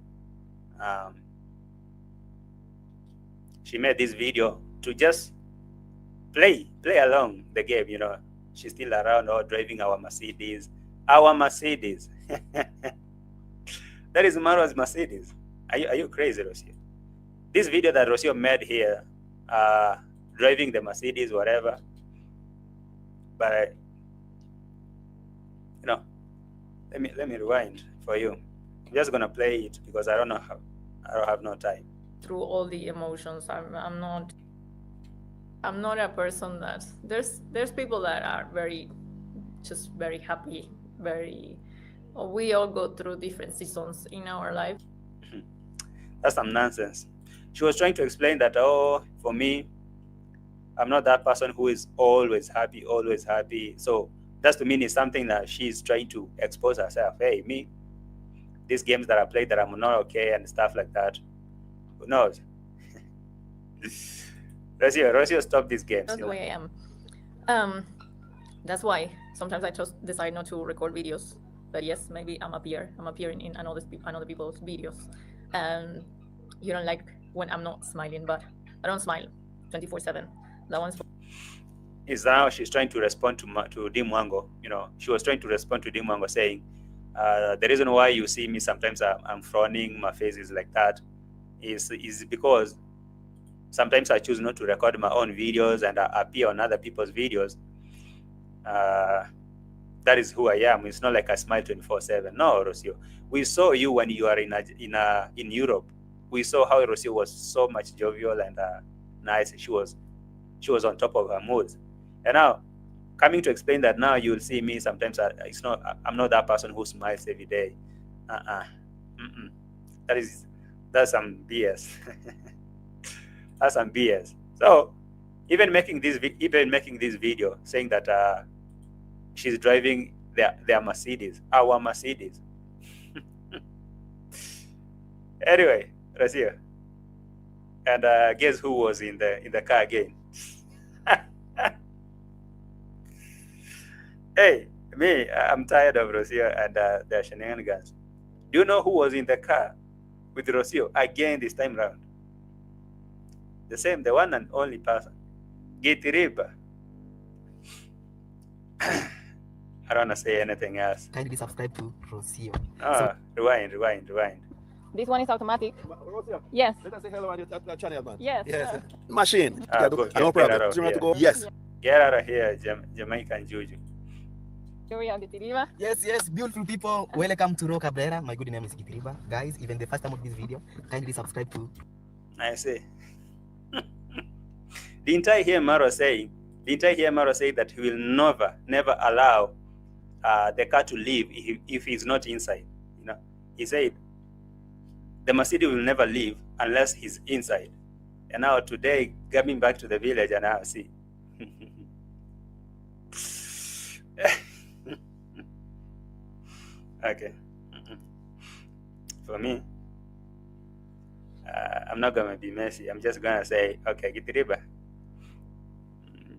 She made this video to just play along the game. She's still around, or driving our Mercedes. That is Maro's Mercedes. Are you crazy, Rosio? This video that Rosio made here, driving the Mercedes, whatever. But let me rewind for you. I'm just gonna play it because I don't have no time. Through all the emotions, I'm not a person that there's people that are very happy, we all go through different seasons in our life. That's some nonsense. She was trying to explain that, for me, I'm not that person who is always happy. So that to me is something that she's trying to expose herself. Hey, me, these games that I play that I'm not okay and stuff like that. Who knows? Rosio, stop these games. That's the way I am. That's why sometimes I just decide not to record videos. But yes, maybe I'm appearing in another people's videos. And you don't like when I'm not smiling, but I don't smile 24/7. That one's is now she's trying to respond to Dimwango. She was trying to respond to Dimwango saying, the reason why you see me sometimes I'm frowning, my face is like that, is because Sometimes I choose not to record my own videos and appear on other people's videos. That is who I am. It's not like I smile 24/7. No, Rosio. We saw you when you are in Europe. We saw how Rosio was so much jovial and nice. She was on top of her moods. And now, coming to explain that now you'll see me sometimes. I'm not that person who smiles every day. That's some BS. That's some BS. So even making this video saying that she's driving their Mercedes, our Mercedes. Anyway, Rosio. And guess who was in the car again? Hey, me, I'm tired of Rosio and their shenanigans. Do you know who was in the car with Rosio again this time round? The one and only person. Gitiriba. I don't want to say anything else. Kindly subscribe to Rosio. Rewind. This one is automatic. Rosio, Yes. let us say hello on your channel, man. Yes. Yes. Machine. Good. No Get problem. out Do you want of to go? here. Yes. Get out of here, Jamaican Juju. Here we are, Gitiriba. Yes, beautiful people. Welcome to Roca Cabrera. My good name is Gitiriba. Guys, even the first time of this video, kindly subscribe to. I say. Didn't I hear Maro say that he will never allow the car to leave if he's not inside? You know, he said the Mercedes will never leave unless he's inside. And now today, coming back to the village, and now see. Okay. For me, I'm not gonna be messy. I'm just gonna say, okay, Gitiriba,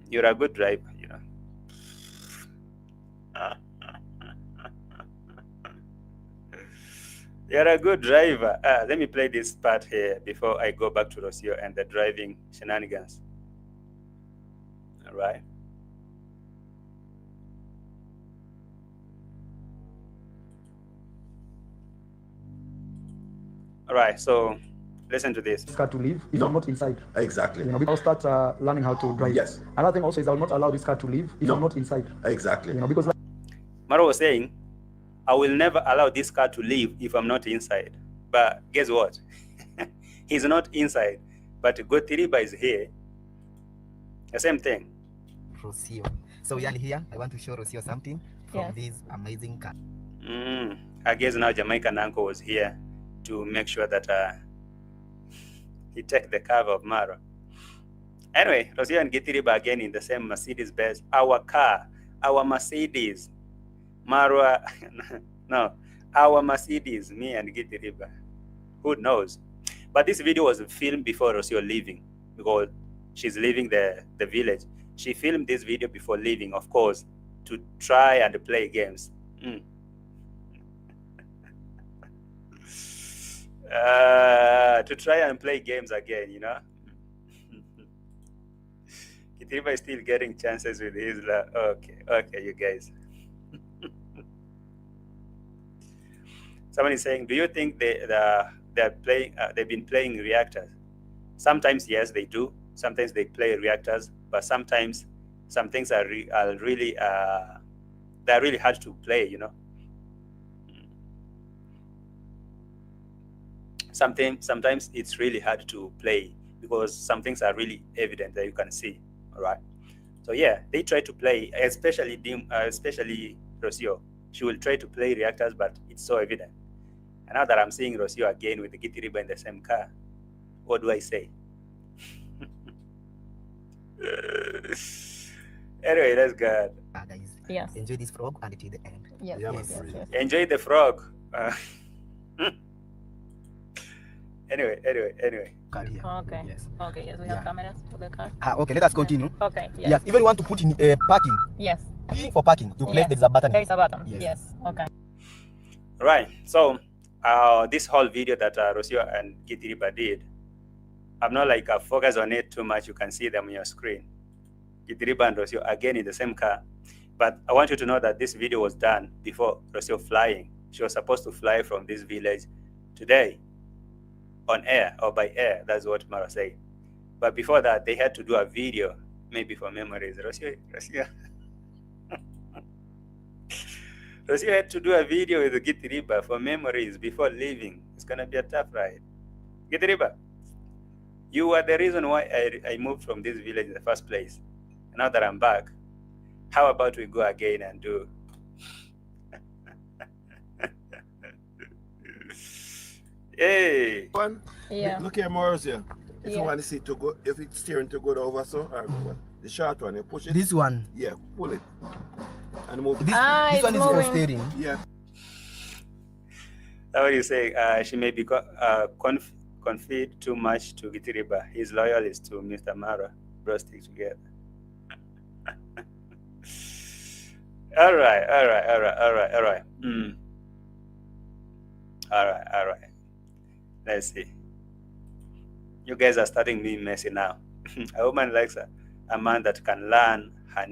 you're a good driver, you know. You're a good driver. Let me play this part here before I go back to Rosio and the driving shenanigans. All right. All right, so listen to this. Car to leave if I'm not inside. Exactly. You know, I'll start learning how to drive. Yes. Another thing also is I'll not allow this car to leave if I'm not inside. Exactly. You know, because Maro was saying, I will never allow this car to leave if I'm not inside. But guess what? He's not inside, but Gotiriba is here. The same thing. Rosio. So we are here. I want to show Rosio something from this amazing car. I guess now Jamaican uncle was here to make sure that he take the cover of Maro. Anyway, Rosio and Gitiriba again in the same Mercedes Benz. Our car, our Mercedes. MARWA, no, our Mercedes, me and Gitiriba. Who knows? But this video was filmed before Rosio leaving, because she's leaving the village. She filmed this video before leaving, of course, to try and play games. To try and play games again, you know. Gitiriba is still getting chances with his okay, you guys. Someone is saying, do you think they're playing? They've been playing reactors. Sometimes yes, they do. Sometimes they play reactors, but sometimes some things are really they're really hard to play. You know. Sometimes it's really hard to play because some things are really evident that you can see. All right. So yeah, they try to play, especially Rosio. She will try to play reactors, but it's so evident. And now that I'm seeing Rosio again with the Gitiriba in the same car, what do I say? Anyway, that's good. Guys, Yes. enjoy this vlog until the end. Yes. Yeah, Yes. man. Yes. Enjoy the frog. Anyway. Car here. Okay. Yes. Okay. Yes, we have cameras for the car. Okay, let us continue. Okay. Yes. Yes, even want to put in parking. Yes. For parking, to place Yes. there is a button. There is a button. Yes. Yes. Okay. Right. So this whole video that Rosio and Gitiriba did, I'm not like focus on it too much. You can see them on your screen. Gitiriba and Rosio again in the same car. But I want you to know that this video was done before Rosio flying. She was supposed to fly from this village today on air or by air. That's what Maro said. But before that, they had to do a video, maybe for memories. Rosio had to do a video with Gitiriba for memories before leaving. It's gonna be a tough ride. Gitiriba, you were the reason why I moved from this village in the first place. Now that I'm back, how about we go again and do? Hey. One. Yeah. Look here, Rosio. If you Yeah. want to see to go, if it's steering to go over, so or the short one, you push it. This one. Yeah, pull it and move. This it's one is for moving. steering. Yeah. How do you say? She may be confide too much to Gitiriba. His loyalist to Mr. Maro. Bro, stick together. All right. All right. Let's see. You guys are starting being messy now. A woman likes a man that can learn her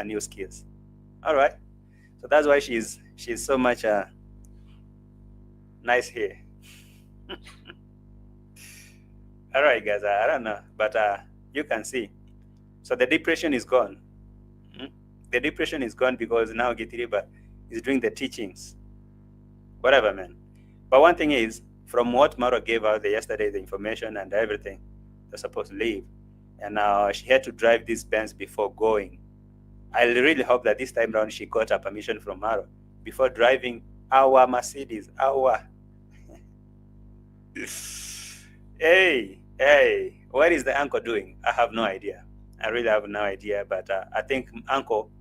new skills. All right. So that's why she's so much nice here. All right, guys. I don't know, but you can see. So the depression is gone. The depression is gone because now Gitiriba is doing the teachings. Whatever, man. But one thing is, from what Maro gave out yesterday, the information and everything, they're supposed to leave. And now she had to drive this Benz before going. I really hope that this time around she got a permission from Maro before driving our Mercedes, our. Hey, what is the uncle doing? I have no idea. I really have no idea. But I think uncle,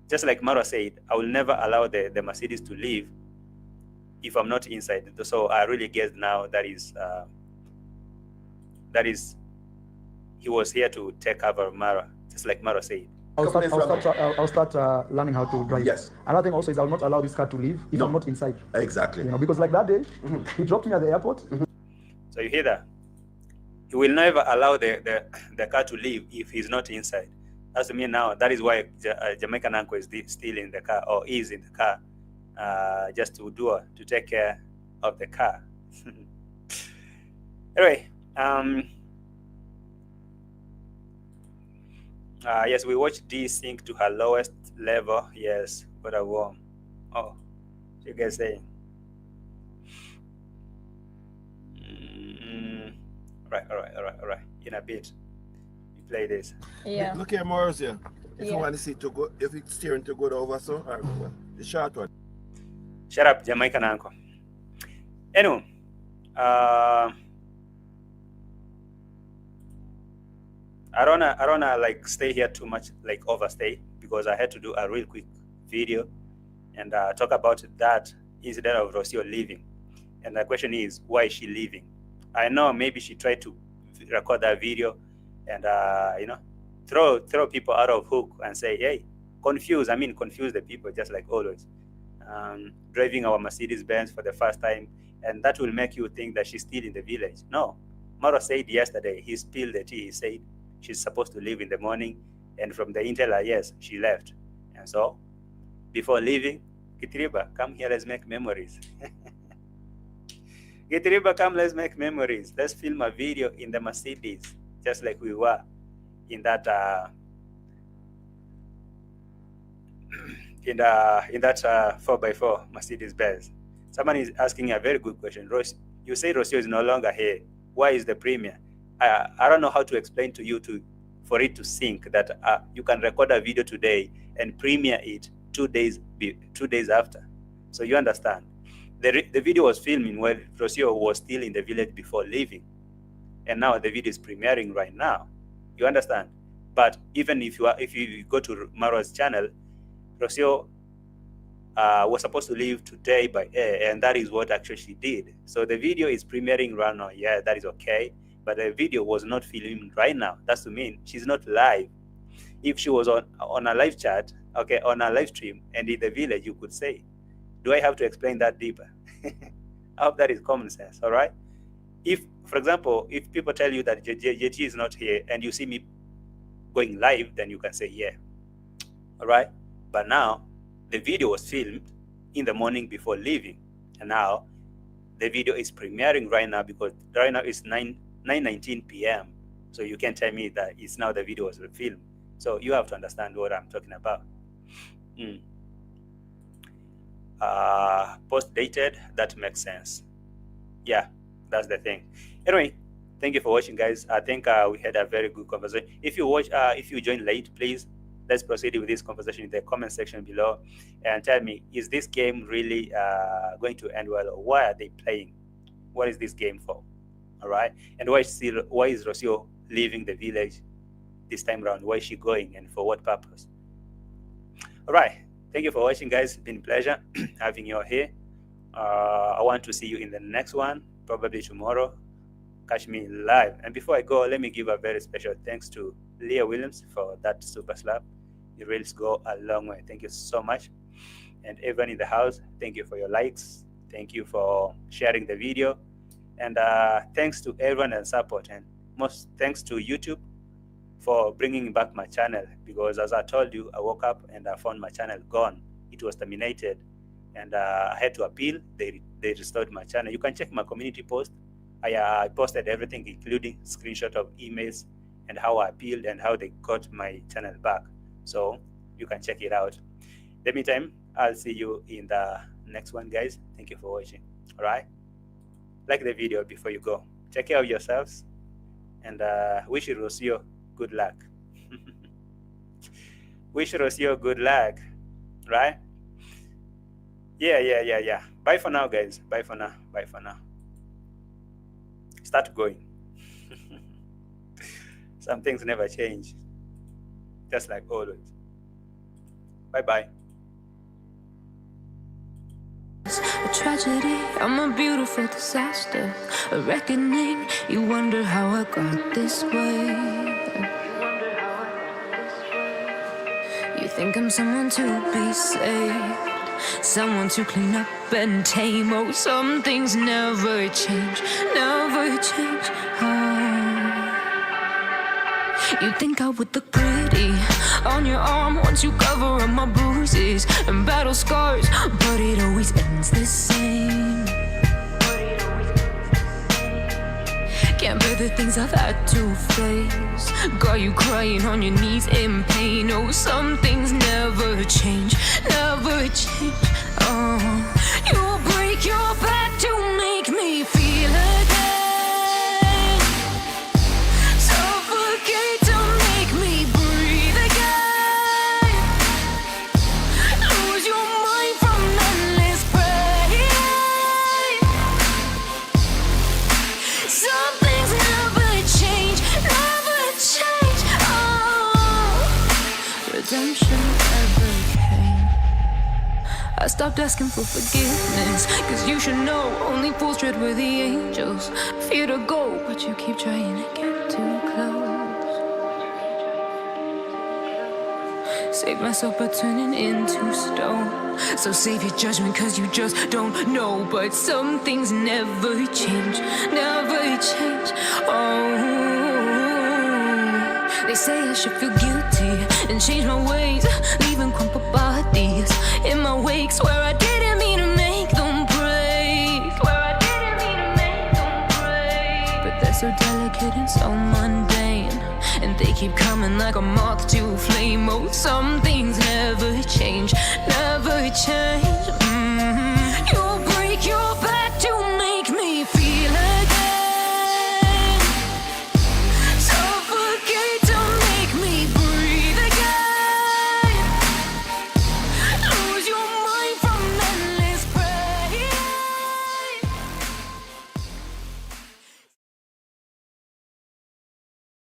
just like Maro said, I will never allow the Mercedes to leave if I'm not inside. So I really guess now that is he was here to take over Maro, just like Maro said. I'll start learning how to drive. Yes. Another thing also is I'll not allow this car to leave if I'm not inside. Exactly. You know, because like that day, he dropped me at the airport. So you hear that? He will never allow the car to leave if he's not inside. That's to me now. That is why Jamaican uncle is still in the car or is in the car, just to take care of the car. Anyway, yes, we watched D sink to her lowest level. Yes, but a warm. Oh, you guys saying? All right. In a bit, we play this. Yeah. Look here, Rosio. If you Yeah. want to see to go, if it's steering to go over, so or the short one. Shut up, Jamaican uncle. Anyway, I don't wanna like stay here too much, like overstay, because I had to do a real quick video and talk about that incident of Rosio leaving. And the question is, why is she leaving? I know maybe she tried to record that video and throw people out of hook and say, hey, confuse the people, just like always. Driving our Mercedes-Benz for the first time, and that will make you think that she's still in the village. No, Maro said yesterday, he spilled the tea. He said she's supposed to leave in the morning, and from the intel, yes, she left. And so, before leaving, Gitiriba, come here, let's make memories. Gitiriba, come, let's make memories. Let's film a video in the Mercedes, just like we were in that in that 4x4 Mercedes-Benz. Someone is asking a very good question. You say Rosio is no longer here. Why is the premiere? I don't know how to explain to you for it to sync that you can record a video today and premiere it 2 days after. So you understand. The video was filming while Rosio was still in the village before leaving, and now the video is premiering right now. You understand? But even if you go to Maro's channel, Rosio was supposed to leave today by air, and that is what actually she did. So the video is premiering right now. Yeah, that is okay. But the video was not filming right now. That's to mean she's not live. If she was on a live chat, okay, on a live stream, and in the village, you could say, do I have to explain that deeper? I hope that is common sense, all right? If, for example, if people tell you that JT is not here and you see me going live, then you can say, yeah, all right? But now, the video was filmed in the morning before leaving, and now the video is premiering right now because right now it's 9:19 p.m. So you can't tell me that it's now the video was filmed. So you have to understand what I'm talking about. Post dated, that makes sense. Yeah, that's the thing. Anyway, thank you for watching, guys. I think we had a very good conversation. If you joined late, please let's proceed with this conversation in the comment section below and tell me, is this game really going to end well, or why are they playing? What is this game for? All right, and why is Rosio leaving the village this time around? Why is she going, and for what purpose? All right, thank you for watching, guys. It's been a pleasure having you all here. I want to see you in the next one, probably tomorrow. Catch me live. And before I go, let me give a very special thanks to Leah Williams for that super slap. It really go a long way. Thank you so much. And everyone in the house, thank you for your likes. Thank you for sharing the video. And thanks to everyone and support. And most thanks to YouTube for bringing back my channel, because as I told you, I woke up and I found my channel gone. It was terminated, and I had to appeal. They restored my channel. You can check my community post. I posted everything, including screenshot of emails and how I appealed and how they got my channel back. So you can check it out. In the meantime, I'll see you in the next one, guys. Thank you for watching. All right, like the video before you go. Take care of yourselves, and wish Rosio good luck. Wish Rosio good luck, right? Yeah. Bye for now, guys. Bye for now. Start going. Some things never change, just like always. Bye. A tragedy, I'm a beautiful disaster. A reckoning, you wonder how I got this way. You think I'm someone to be saved, someone to clean up and tame. Oh, some things never change, You think I would look pretty on your arm once you cover up my bruises and battle scars, but it always ends the same. Can't bear the things I've had to face. Got you crying on your knees in pain. Oh, some things never change, Oh, you break your back to make me feel again. Suffocate to make me breathe again. Lose your mind from endless pain. Some things never change, Oh, redemption ever came. I stopped asking for forgiveness, cause you should know only fools tread where the angels fear to go, but you keep trying to get too close. Save myself by turning into stone. So save your judgment cause you just don't know. But some things never change, Oh, they say I should feel guilty and change my ways, leaving crumpled bodies in my wake. Swear I didn't mean to make them break, but they're so delicate and so mundane, and they keep coming like a moth to a flame. Oh, some things never change,